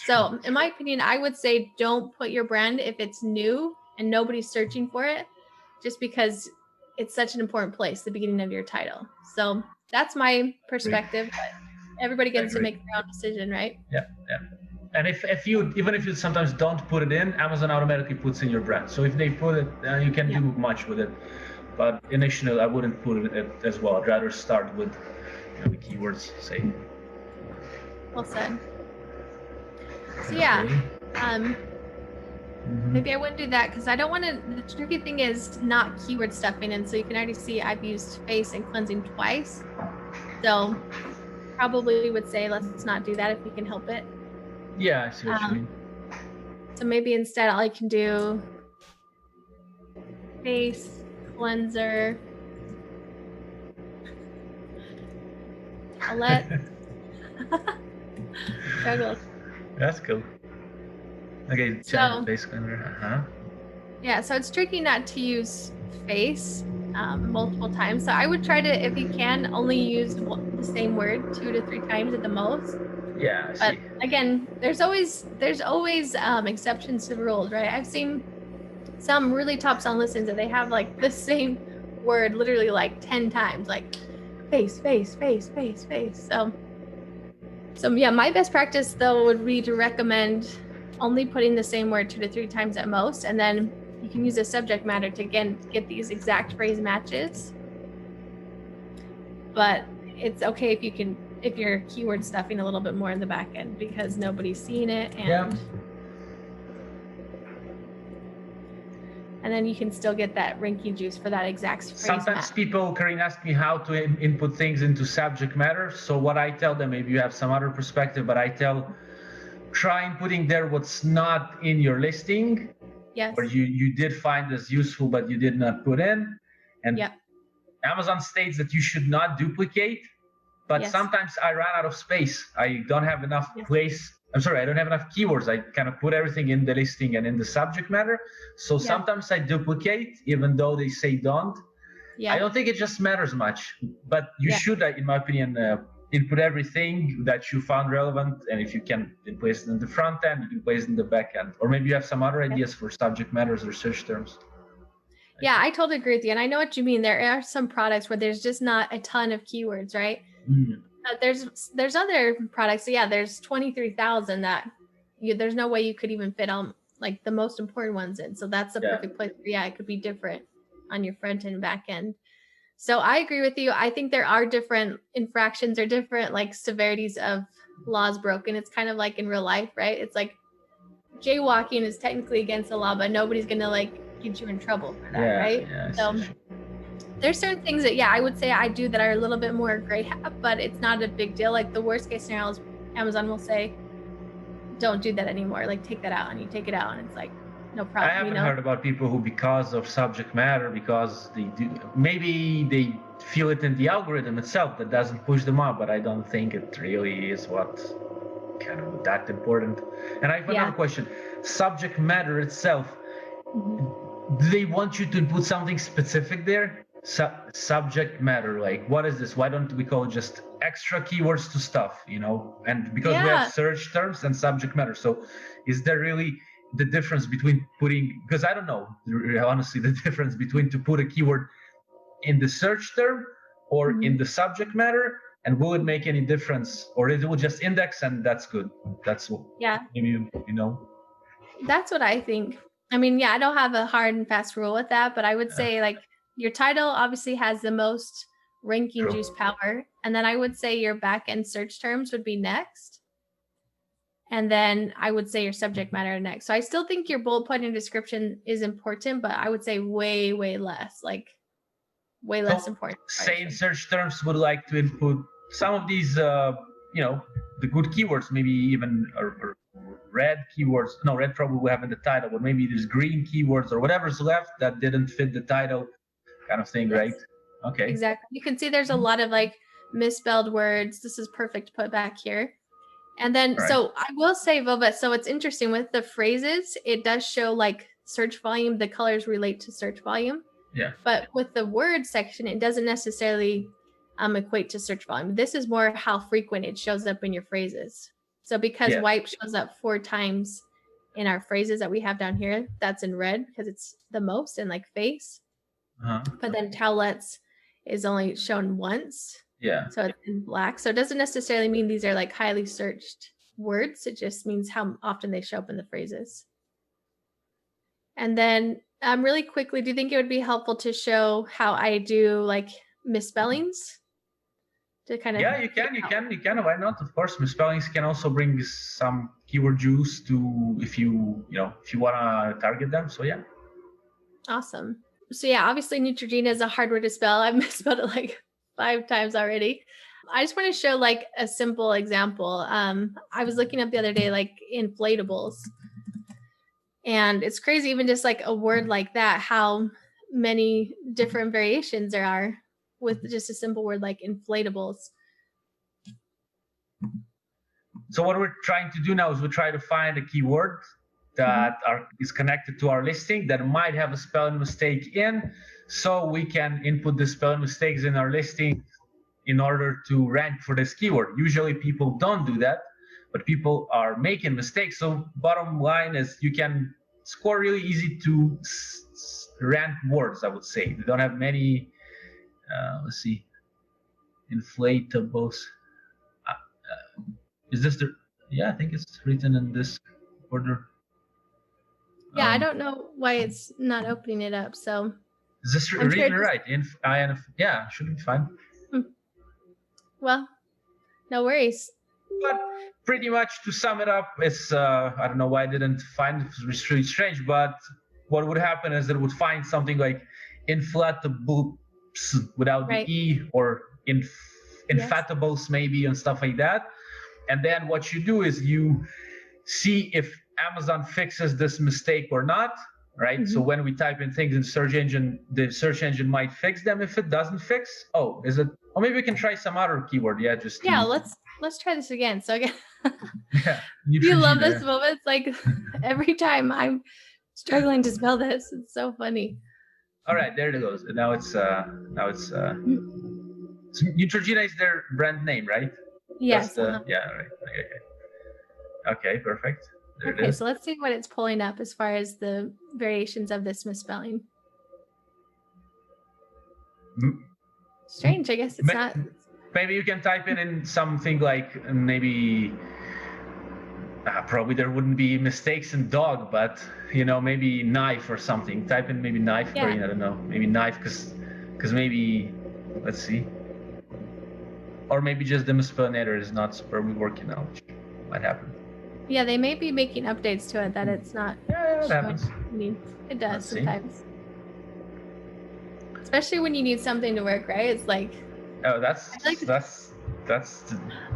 So in my opinion, I would say don't put your brand if it's new and nobody's searching for it, just because it's such an important place, the beginning of your title. So that's my perspective, but everybody gets to make their own decision, right? Yeah. And if you, even if you sometimes don't put it in, Amazon automatically puts in your brand. So if they put it, you can do much with it. But initially, I wouldn't put it as well. I'd rather start with the keywords, say. Well said. So yeah, maybe I wouldn't do that because I don't want to. The tricky thing is not keyword stuffing, and so you can already see I've used face and cleansing twice. So probably would say let's not do that if we can help it. Yeah, I see what you mean. So maybe instead I can do face cleanser. I'll let struggle. That's cool. Okay, so face cleanser. Yeah, so it's tricky not to use face multiple times. So I would try to, if you can, only use the same word 2 to 3 times at the most. Yeah, I see. But again, there's always exceptions to the rules, right? I've seen some really top selling listings that they have like the same word literally like 10 times, like face. So yeah, my best practice though would be to recommend only putting the same word 2 to 3 times at most, and then you can use a subject matter to again get these exact phrase matches. But it's okay if you're keyword stuffing a little bit more in the back end because nobody's seeing it, and then you can still get that ranking juice for that exact phrase. Sometimes people, Karin, ask me how to input things into subject matter. So what I tell them, maybe you have some other perspective, but I try and putting there what's not in your listing. Yes. Or you did find as useful, but you did not put in. And Amazon states that you should not duplicate, but sometimes I run out of space. I don't have enough place. I don't have enough keywords. I kind of put everything in the listing and in the subject matter. So sometimes I duplicate, even though they say don't. I don't think it just matters much, but you should, in my opinion, input everything that you found relevant. And if you can place it in the front end, you can place it in the back end. Or maybe you have some other ideas for subject matters or search terms. Yeah, I totally agree with you. And I know what you mean. There are some products where there's just not a ton of keywords, right? Mm. There's other products. So yeah, there's 23,000 that there's no way you could even fit on like the most important ones in. So that's the perfect place. Yeah, it could be different on your front and back end. So I agree with you. I think there are different infractions or different like severities of laws broken. It's kind of like in real life, right? It's like jaywalking is technically against the law, but nobody's gonna like get you in trouble for that, right? Yeah. So there's certain things that I would say I do that are a little bit more gray hat, but it's not a big deal. Like the worst case scenario is Amazon will say, don't do that anymore. Like take that out, and you take it out, and it's like no problem. I haven't heard about people who, because of subject matter, because they do, maybe they feel it in the algorithm itself that doesn't push them up, but I don't think it really is what kind of that important. And I have another question. Subject matter itself, do they want you to input something specific there? Subject matter, like what is this? Why don't we call it just extra keywords to stuff, and because we have search terms and subject matter, so is there really the difference between putting, because I don't know honestly the difference between to put a keyword in the search term or in the subject matter, and will it make any difference, or it will just index and that's good? That's what maybe that's what I think. I mean, I don't have a hard and fast rule with that, but I would say like your title obviously has the most ranking juice power, and then I would say your back end search terms would be next, and then I would say your subject matter next. So I still think your bullet point and description is important, but I would say way less, like way less important. Say in search terms would like to input some of these the good keywords, maybe even or red keywords. No, red probably will have in the title, but maybe there's green keywords or whatever's left that didn't fit the title, kind of thing, right? Okay. Exactly. You can see there's a lot of like misspelled words. This is perfect to put back here. And then, so I will say, Vova, so it's interesting with the phrases, it does show like search volume, the colors relate to search volume. Yeah. But with the word section, it doesn't necessarily equate to search volume. This is more how frequent it shows up in your phrases. So because wipe shows up 4 times in our phrases that we have down here, that's in red because it's the most, and like face. But then towelettes is only shown once. Yeah. So it's in black. So it doesn't necessarily mean these are like highly searched words. It just means how often they show up in the phrases. And then really quickly, do you think it would be helpful to show how I do like misspellings? To kind of you can. Why not? Of course, misspellings can also bring some keyword juice to if you want to target them. So yeah. Awesome. So obviously Neutrogena is a hard word to spell. I've misspelled it like 5 times already. I just want to show like a simple example. I was looking up the other day like inflatables, and it's crazy even just like a word like that, how many different variations there are with just a simple word like inflatables. So what we're trying to do now is we try to find a keyword that is connected to our listing that might have a spelling mistake in, so we can input the spelling mistakes in our listing in order to rank for this keyword. Usually people don't do that, but people are making mistakes. So bottom line is you can score really easy to rank words, I would say. They don't have many, let's see, inflatables. Is this I think it's written in this order. Yeah, I don't know why it's not opening it up. So is this reading right? Yeah, should be fine. Well, no worries. But pretty much to sum it up, it's I don't know why I didn't find it. It's really strange, but what would happen is it would find something like inflatables without the E, or inflatables maybe, and stuff like that. And then what you do is you see if Amazon fixes this mistake or not, right? So when we type in things in the search engine might fix them. If it doesn't fix, is it? Or maybe we can try some other keyword. Let's try this again. So again, you love this moment. It's like every time I'm struggling to spell this. It's so funny. All right, there it goes. Now it's so Neutrogena is their brand name, right? Yes. Yeah. Right. Okay. Perfect. Okay, so let's see what it's pulling up as far as the variations of this misspelling. Strange. I guess it's not. Maybe you can type in something like maybe probably there wouldn't be mistakes in dog, but maybe knife or something. Type in maybe knife. Yeah. I don't know. Maybe knife because maybe let's see. Or maybe just the Misspellinator is not superbly working out, which might happen. Yeah, they may be making updates to it that it's not. Yeah, it happens. It does sometimes. Especially when you need something to work, right? It's like. Oh, that's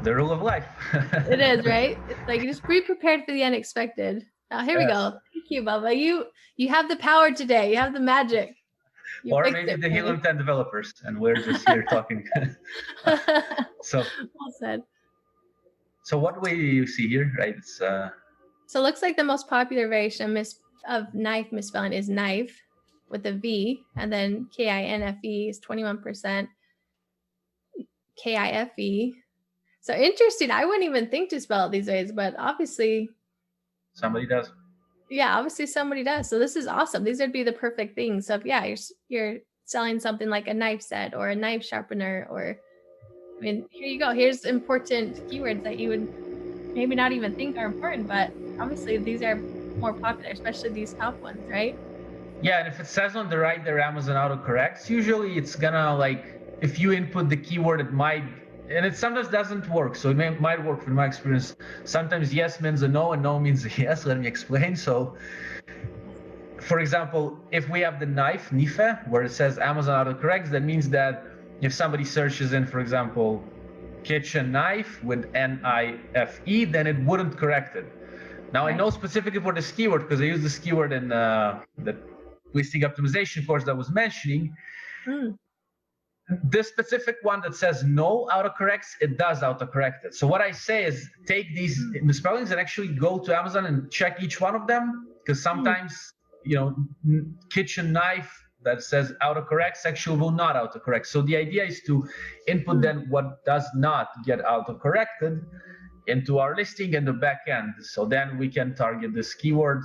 the rule of life. It is, right? It's like just be prepared for the unexpected. Now here we go. Thank you, Bubba. You have the power today. You have the magic. Or maybe the Helium 10 developers, and we're just here talking. So well said. So what do you see here, right? It's so it looks like the most popular variation of knife misspelling is knife with a V, and then KINFE is 21%. KIFE. So interesting. I wouldn't even think to spell it these ways, but obviously somebody does. Yeah, obviously somebody does. So this is awesome. These would be the perfect things. So if you're selling something like a knife set or a knife sharpener, or here you go. Here's important keywords that you would maybe not even think are important, but obviously these are more popular, especially these top ones, right? Yeah, and if it says on the right there Amazon autocorrects, usually it's gonna if you input the keyword, it might, and it sometimes doesn't work. So it might work from my experience. Sometimes yes means a no and no means a yes. Let me explain. So, for example, if we have the knife, where it says Amazon autocorrects, that means that if somebody searches in, for example, kitchen knife with NIFE, then it wouldn't correct it. Now, I know specifically for this keyword because I used this keyword in the listing optimization course that I was mentioning. This specific one that says no autocorrects, it does autocorrect it. So what I say is take these misspellings and actually go to Amazon and check each one of them, because sometimes kitchen knife that says autocorrects actually will not autocorrect. So the idea is to input then what does not get autocorrected into our listing and the back end. So then we can target this keyword,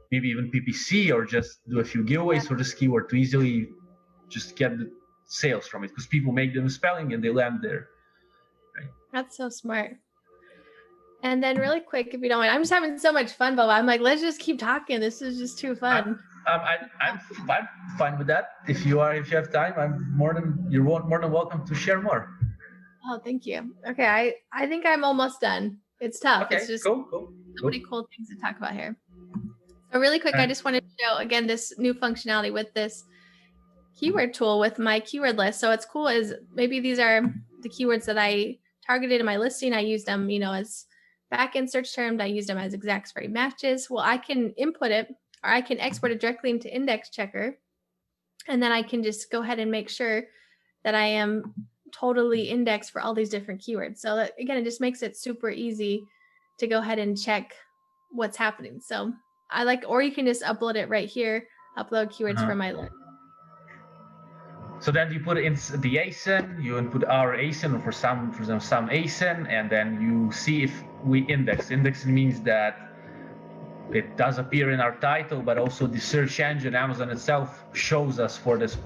maybe even PPC, or just do a few giveaways for this keyword to easily just get the sales from it, because people make the misspelling and they land there. Right? That's so smart. And then really quick, if you don't mind, I'm just having so much fun, Bubba. I'm like, let's just keep talking. This is just too fun. I'm fine with that. If you have time, you're more than welcome to share more. Oh, thank you. Okay, I think I'm almost done. It's tough. Okay, it's just cool. So many cool things to talk about here. So really quick, I just wanted to show again this new functionality with this keyword tool with my keyword list. So what's cool is maybe these are the keywords that I targeted in my listing. I used them, as back-end search terms. I used them as exact square matches. Well, I can input it, or I can export it directly into Index Checker, and then I can just go ahead and make sure that I am totally indexed for all these different keywords. So that, again, it just makes it super easy to go ahead and check what's happening. So or you can just upload it right here, upload keywords from my list. So then you put in the ASIN, you input our ASIN, or for some ASIN, and then you see if we index. Indexing means that it does appear in our title, but also the search engine, Amazon itself, shows us for this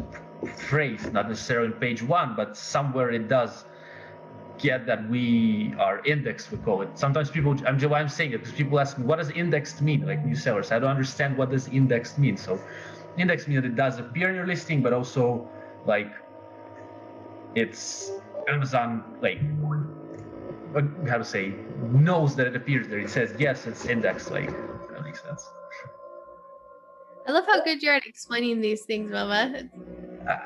phrase, not necessarily on page 1, but somewhere it does get that we are indexed, we call it. Sometimes I'm saying it because people ask me, what does indexed mean? Like new sellers, I don't understand what does indexed mean. So index means that it does appear in your listing, but also it's Amazon, how to say, knows that it appears there. It says, yes, it's indexed. That makes sense. I love how good you're at explaining these things, Bubba.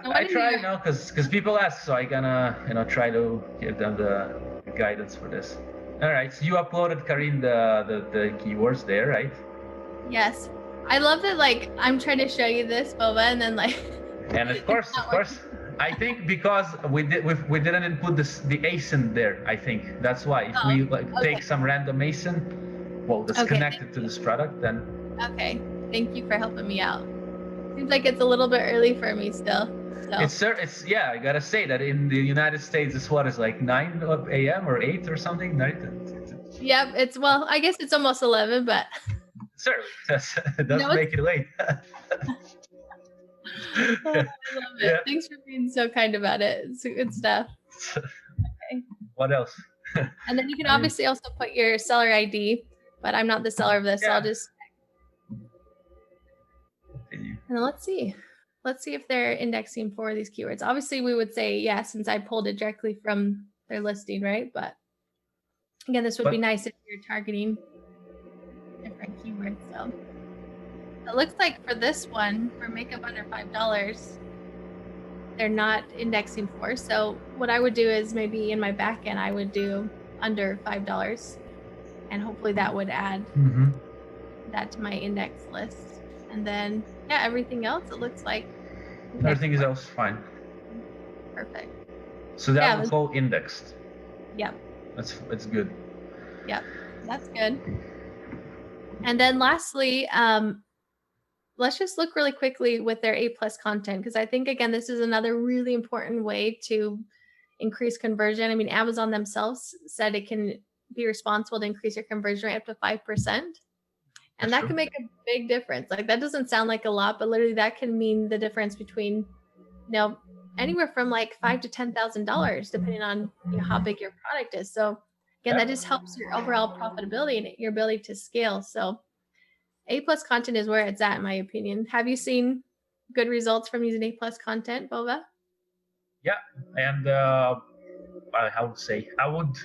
I try now because people ask, so I gonna try to give them the guidance for this. All right, so you uploaded, Karin, the keywords there, right? Yes, I love that. I'm trying to show you this, Bubba, and then And of course, I think because we didn't input the ASIN there. I think that's why. If we take some random ASIN, that's connected to this product, then. Okay, thank you for helping me out. Seems like it's a little bit early for me still. So. It's I gotta say that in the United States, it's 9 a.m. or 8 or something, right? Yep, I guess it's almost 11, but. Certainly, it doesn't make it late. Oh, I love it. Yeah. Thanks for being so kind about it. It's good stuff. Okay. What else? And then you can I mean, obviously also put your seller ID, but I'm not the seller of this, so I'll yeah. just. And then let's see. Let's see if they're indexing for these keywords. Obviously, we would say yes, since I pulled it directly from their listing, right? But again, this would be nice if you're targeting different keywords. So it looks like for this one, for makeup under $5, they're not indexing for. So what I would do is maybe in my back end, I would do under $5, and hopefully that would add that to my index list. And then, yeah, everything else, it looks like. Everything is else fine. Perfect. So that will go indexed. Yep. That's good. Yep, that's good. And then lastly, let's just look really quickly with their A+ content, because I think, again, this is another really important way to increase conversion. I mean, Amazon themselves said it can be responsible to increase your conversion rate up to 5%. And that can make a big difference. Like, that doesn't sound like a lot, but literally that can mean the difference between, anywhere from like $5,000 to $10,000, depending on how big your product is. So again, that just helps your overall profitability and your ability to scale. So A+ content is where it's at, in my opinion. Have you seen good results from using A+ content, Bova? Yeah, and I would,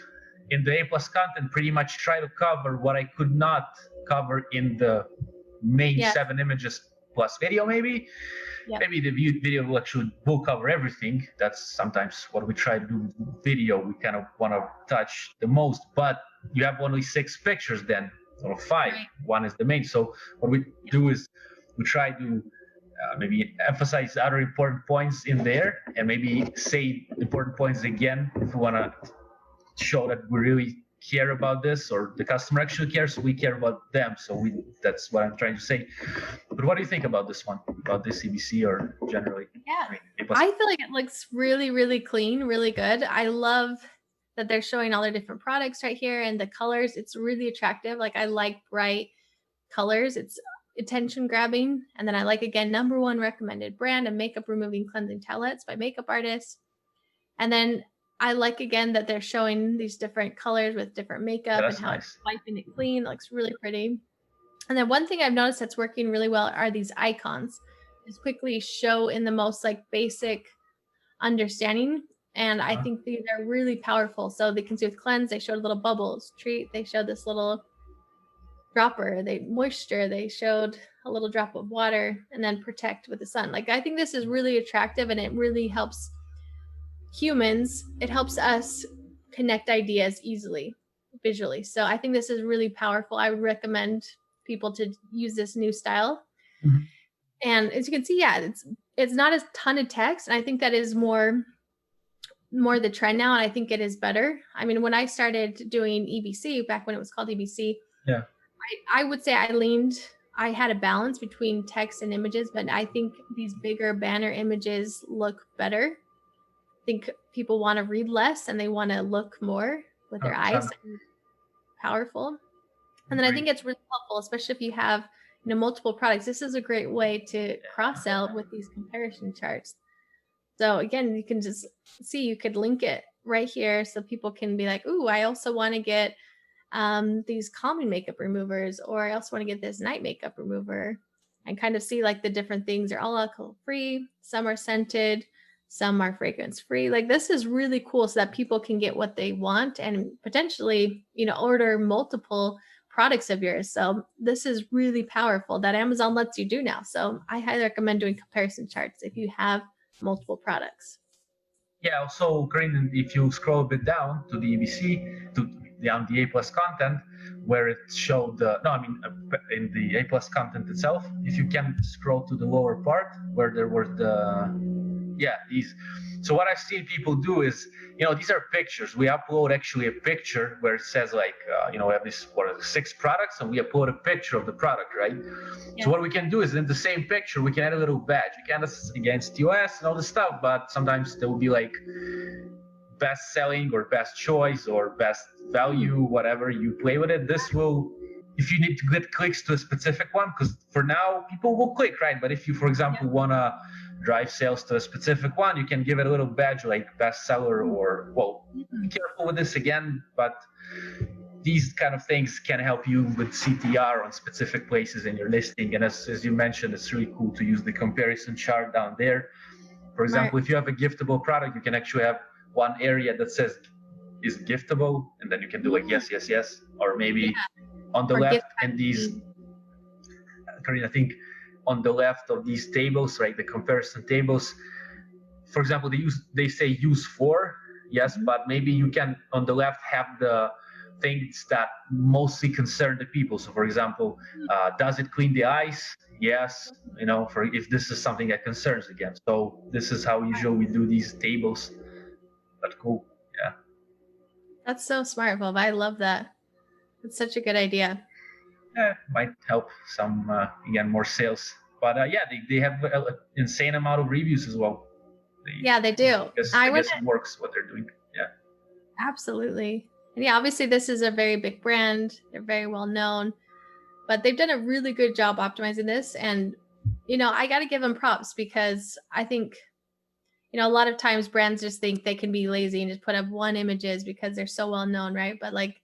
in the A+ content, pretty much try to cover what I could not cover in the main 7 images plus video, maybe. Yep. Maybe the video actually will cover everything. That's sometimes what we try to do. Video, we kind of want to touch the most, but you have only 6 pictures then, or 5. Right. One is the main. So what we do is we try to maybe emphasize other important points in there, and maybe say important points again if we want to show that we really care about this, or the customer actually cares, we care about them. So that's what I'm trying to say. But what do you think about this one, about this EBC, or generally? Yeah, I feel like it looks really, really clean, really good. I love that they're showing all their different products right here, and the colors, it's really attractive. Like, I like bright colors. It's attention grabbing. And then I like, again, #1 recommended brand of makeup removing cleansing towelettes by makeup artists. And then I like, again, that they're showing these different colors with different makeup and how it's wiping it clean. It looks really pretty. And then one thing I've noticed that's working really well are these icons. Just quickly show in the most like basic understanding. And I think these are really powerful. So they can see with cleanse, they showed little bubbles. Treat, they showed this little dropper. Moisture, they showed a little drop of water. And then protect with the sun. Like, I think this is really attractive, and it really helps humans. It helps us connect ideas easily visually. So I think this is really powerful. I would recommend people to use this new style. And as you can see, it's not a ton of text, and I think that is more the trend now, and I think it is better. I mean, when I started doing EBC back when it was called EBC, I would say I had a balance between text and images, but I think these bigger banner images look better. I think people want to read less, and they want to look more with their eyes. Powerful. And then I think it's really helpful, especially if you have multiple products. This is a great way to cross-sell with these comparison charts. So again, you can just see, you could link it right here so people can be like, ooh, I also want to get these calming makeup removers, or I also want to get this night makeup remover, and kind of see like the different things. They're all alcohol-free, some are scented, some are fragrance-free. Like, this is really cool so that people can get what they want and potentially, order multiple products of yours. So this is really powerful that Amazon lets you do now. So I highly recommend doing comparison charts if you have multiple products. Yeah, also, Karin, if you scroll a bit down to the EBC, to the A+ content, where it showed in the A+ content itself, if you can scroll to the lower part where there was these. So what I've seen people do is, these are pictures. We upload actually a picture where it says like, we have these 6 products, and we upload a picture of the product, right? Yeah. So what we can do is in the same picture, we can add a little badge. We can against US and all this stuff, but sometimes there will be like best selling or best choice or best value, whatever you play with it. This will if you need to get clicks to a specific one, because for now people will click, right? But if you, for example, want to drive sales to a specific one, you can give it a little badge like bestseller or, well, be careful with this again, but these kind of things can help you with CTR on specific places in your listing. And as you mentioned, it's really cool to use the comparison chart down there. For example, if you have a giftable product, you can actually have one area that says is giftable, and then you can do like yes, yes, yes, or maybe on the left and these, Karin, I think on the left of these tables, right, the comparison tables, for example, they say use for, yes, but maybe you can on the left have the things that mostly concern the people. So for example, does it clean the eyes? Yes, for if this is something that concerns again. So this is how usually we do these tables. But cool, yeah. That's so smart, Bob. I love that. It's such a good idea. Might help some, again, more sales. But they have an insane amount of reviews as well. They do. I guess it works what they're doing. Yeah. Absolutely. And yeah, obviously this is a very big brand. They're very well known, but they've done a really good job optimizing this. And, I got to give them props because I think, a lot of times brands just think they can be lazy and just put up one images because they're so well known, right? But like,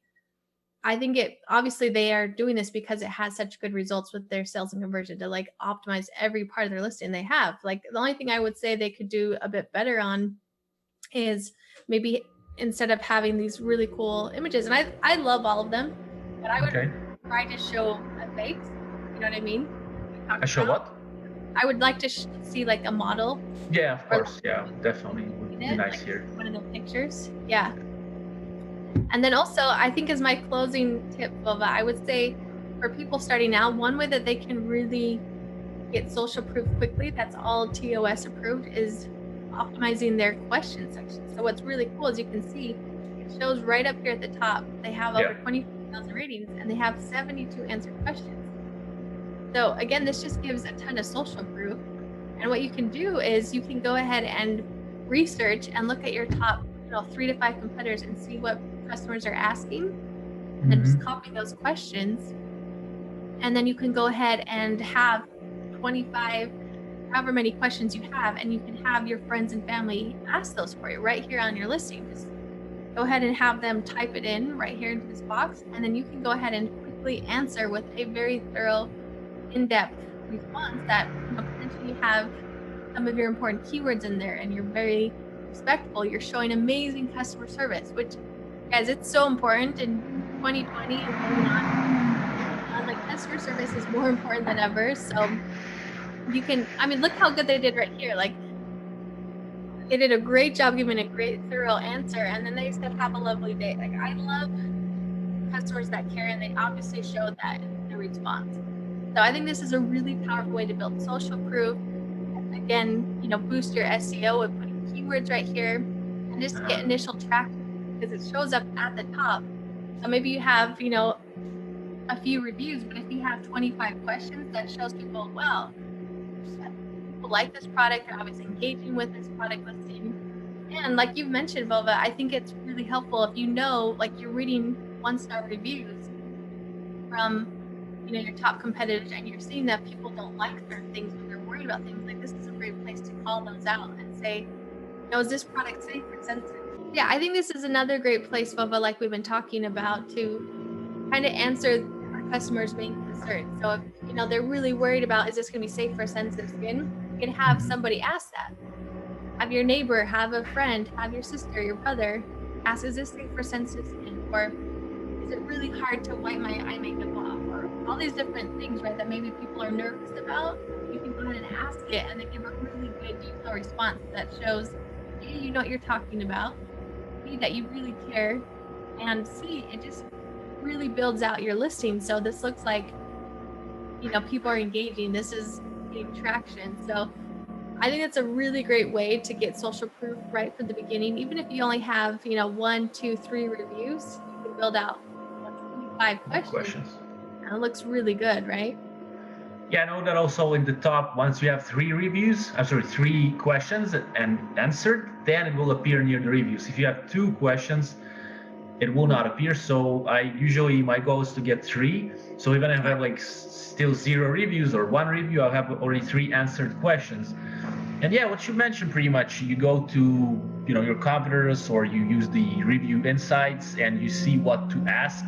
I think obviously they are doing this because it has such good results with their sales and conversion to like optimize every part of their listing they have. Like the only thing I would say they could do a bit better on is maybe instead of having these really cool images, and I love all of them, but I would try to show a face. You know what I mean? I show what? I would like to see like a model. Yeah, of course. Yeah, definitely would be nice like here. One of the pictures. Yeah. And then also, I think as my closing tip, Bova, I would say for people starting out, one way that they can really get social proof quickly, that's all TOS approved, is optimizing their question section. So what's really cool is you can see it shows right up here at the top. They have over 20,000 ratings and they have 72 answered questions. So again, this just gives a ton of social proof. And what you can do is you can go ahead and research and look at your top 3 to 5 competitors and see what customers are asking, and then just copy those questions. And then you can go ahead and have 25, however many questions you have, and you can have your friends and family ask those for you right here on your listing. Just go ahead and have them type it in right here into this box, and then you can go ahead and quickly answer with a very thorough, in-depth response that potentially have some of your important keywords in there, and you're very respectful. You're showing amazing customer service, which, guys, it's so important in 2020 and beyond. Like customer service is more important than ever. So you can, look how good they did right here. Like they did a great job giving a great thorough answer, and then they said have a lovely day. Like I love customers that care, and they obviously showed that in their response. So I think this is a really powerful way to build social proof. Again, boost your SEO with putting keywords right here and just get initial traction because it shows up at the top. So maybe you have, a few reviews, but if you have 25 questions, that shows people, wow, people like this product, they're obviously engaging with this product listing. And like you've mentioned, Vova, I think it's really helpful if like you're reading 1-star reviews from your top competitors and you're seeing that people don't like certain things when they're worried about things. Like this is a great place to call those out and say, is this product safe or sensitive? Yeah, I think this is another great place, Vova, like we've been talking about, to kind of answer our customers' main concerns. So if they're really worried about, is this going to be safe for sensitive skin, you can have somebody ask that. Have your neighbor, have a friend, have your sister, your brother ask, is this safe for sensitive skin? Or is it really hard to wipe my eye makeup off? Or all these different things, right, that maybe people are nervous about. You can go ahead and ask it, and they give a really good detailed response that shows A, you know what you're talking about, B, that you really care, and C, it just really builds out your listing. So this looks like, people are engaging. This is getting traction. So I think it's a really great way to get social proof right from the beginning. Even if you only have, 1, 2, 3 reviews, you can build out 25 questions. And it looks really good, right? Yeah, I know that also in the top, once you have 3 questions and answered, then it will appear near the reviews. If you have 2 questions, it will not appear. So my goal is to get 3. So even if I have like still 0 reviews or 1 review, I'll have already 3 answered questions. And yeah, what you mentioned pretty much, you go to your competitors or you use the review insights and you see what to ask.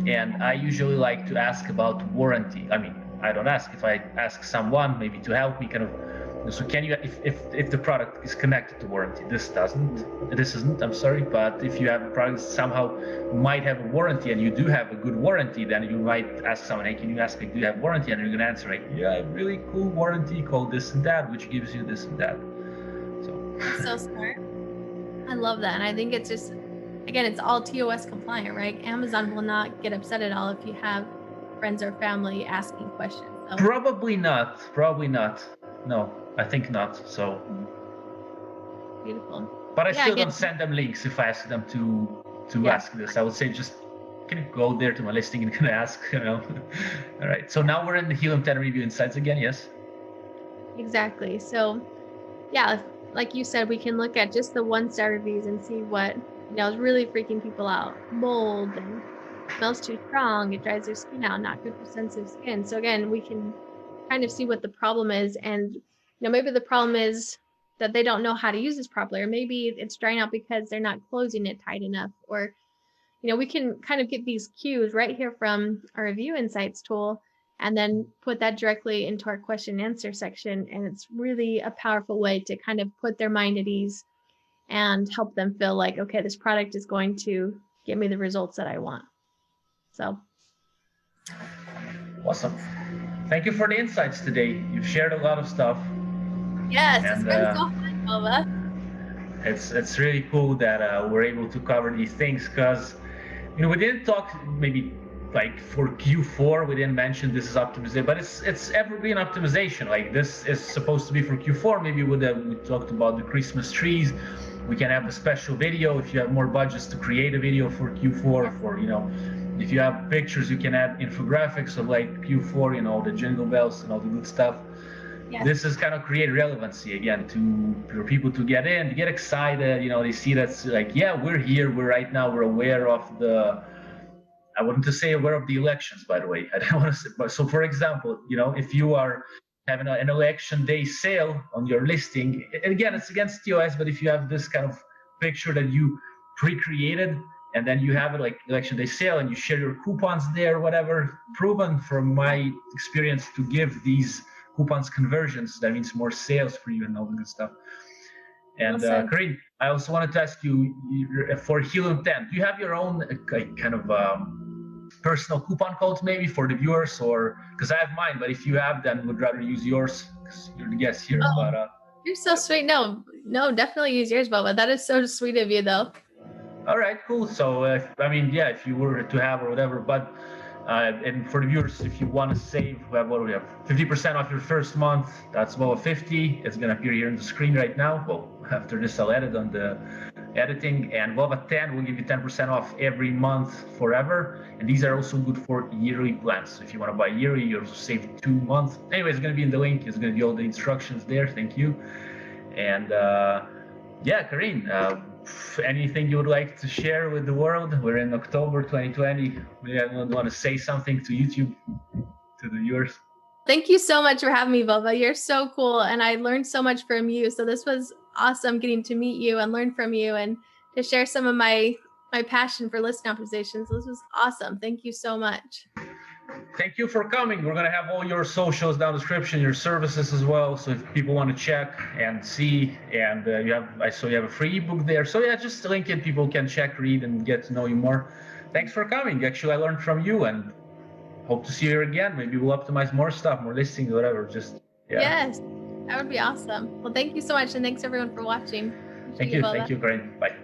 And I usually like to ask about warranty. I mean, I don't ask. If I ask someone maybe to help me kind of, so can you, if the product is connected to warranty, this isn't, I'm sorry, but if you have a product that somehow might have a warranty and you do have a good warranty, then you might ask someone, hey, can you ask me, do you have warranty? And you're going to answer like, yeah, I have a really cool warranty called this and that, which gives you this and that. So smart. I love that. And I think it's just, again, it's all TOS compliant, right? Amazon will not get upset at all if you have friends or family asking questions. So. Probably not. No, I think not. So beautiful. But I still don't send them links if I ask them to ask this. I would say just can you go there to my listing and can ask, All right. So now we're in the Helium 10 review insights again, yes? Exactly. So yeah, like you said, we can look at just the 1-star reviews and see what is really freaking people out. Mold and smells too strong, it dries their skin out, not good for sensitive skin. So again, we can kind of see what the problem is, and maybe the problem is that they don't know how to use this properly, or maybe it's drying out because they're not closing it tight enough, or we can kind of get these cues right here from our review insights tool and then put that directly into our question and answer section, and it's really a powerful way to kind of put their mind at ease and help them feel like, okay, this product is going to give me the results that I want. So awesome. Thank you for the insights today. You've shared a lot of stuff. Yes, it's been so fun, Bova. It's really cool that we're able to cover these things, because we didn't talk maybe like for Q4, we didn't mention this is optimization, but it's evergreen optimization. Like this is supposed to be for Q4. Maybe we talked about the Christmas trees. We can have a special video if you have more budgets to create a video for Q4. For if you have pictures, you can add infographics of like Q4, the jingle bells and all the good stuff. Yes. This is kind of create relevancy again for people to get in, to get excited. They see that's like, yeah, we're here. We're aware of I wanted to say aware of the elections, by the way. I don't want to say, but so for example, if you are having an election day sale on your listing, and again, it's against TOS, but if you have this kind of picture that you pre-created, and then you have it like election day sale and you share your coupons there, whatever, proven from my experience to give these coupons conversions, that means more sales for you and all the good stuff. And Karin, I also wanted to ask you, for Helium 10, do you have your own kind of personal coupon codes maybe for the viewers, or because I have mine, but if you have, then would rather use yours because you're the guest here. Oh, but you're so sweet. No, definitely use yours, Bova. That is so sweet of you, though. All right, cool. So if you were to have or whatever, but and for the viewers, if you want to save, we have 50% off your first month. That's Bova 50. It's gonna appear here on the screen right now. Well, after this, I'll edit on the editing, and Bova 10 will give you 10% off every month forever. And these are also good for yearly plans. So if you want to buy yearly, you also save 2 months. Anyway, it's gonna be in the link. It's gonna be all the instructions there. Thank you. And Karin, anything you would like to share with the world? We're in October 2020. Maybe I want to say something to YouTube, to the viewers. Thank you so much for having me, Bova. You're so cool, and I learned so much from you. So this was awesome getting to meet you and learn from you and to share some of my passion for listing optimization. So this was awesome. Thank you so much. Thank you for coming. We're going to have all your socials down in the description, your services as well. So if people want to check and see, and you have a free ebook there. So yeah, just link it. People can check, read, and get to know you more. Thanks for coming. Actually, I learned from you, and hope to see you here again. Maybe we'll optimize more stuff, more listings, whatever. Yes, that would be awesome. Well, thank you so much, and thanks everyone for watching. Thank you, Karin. Bye.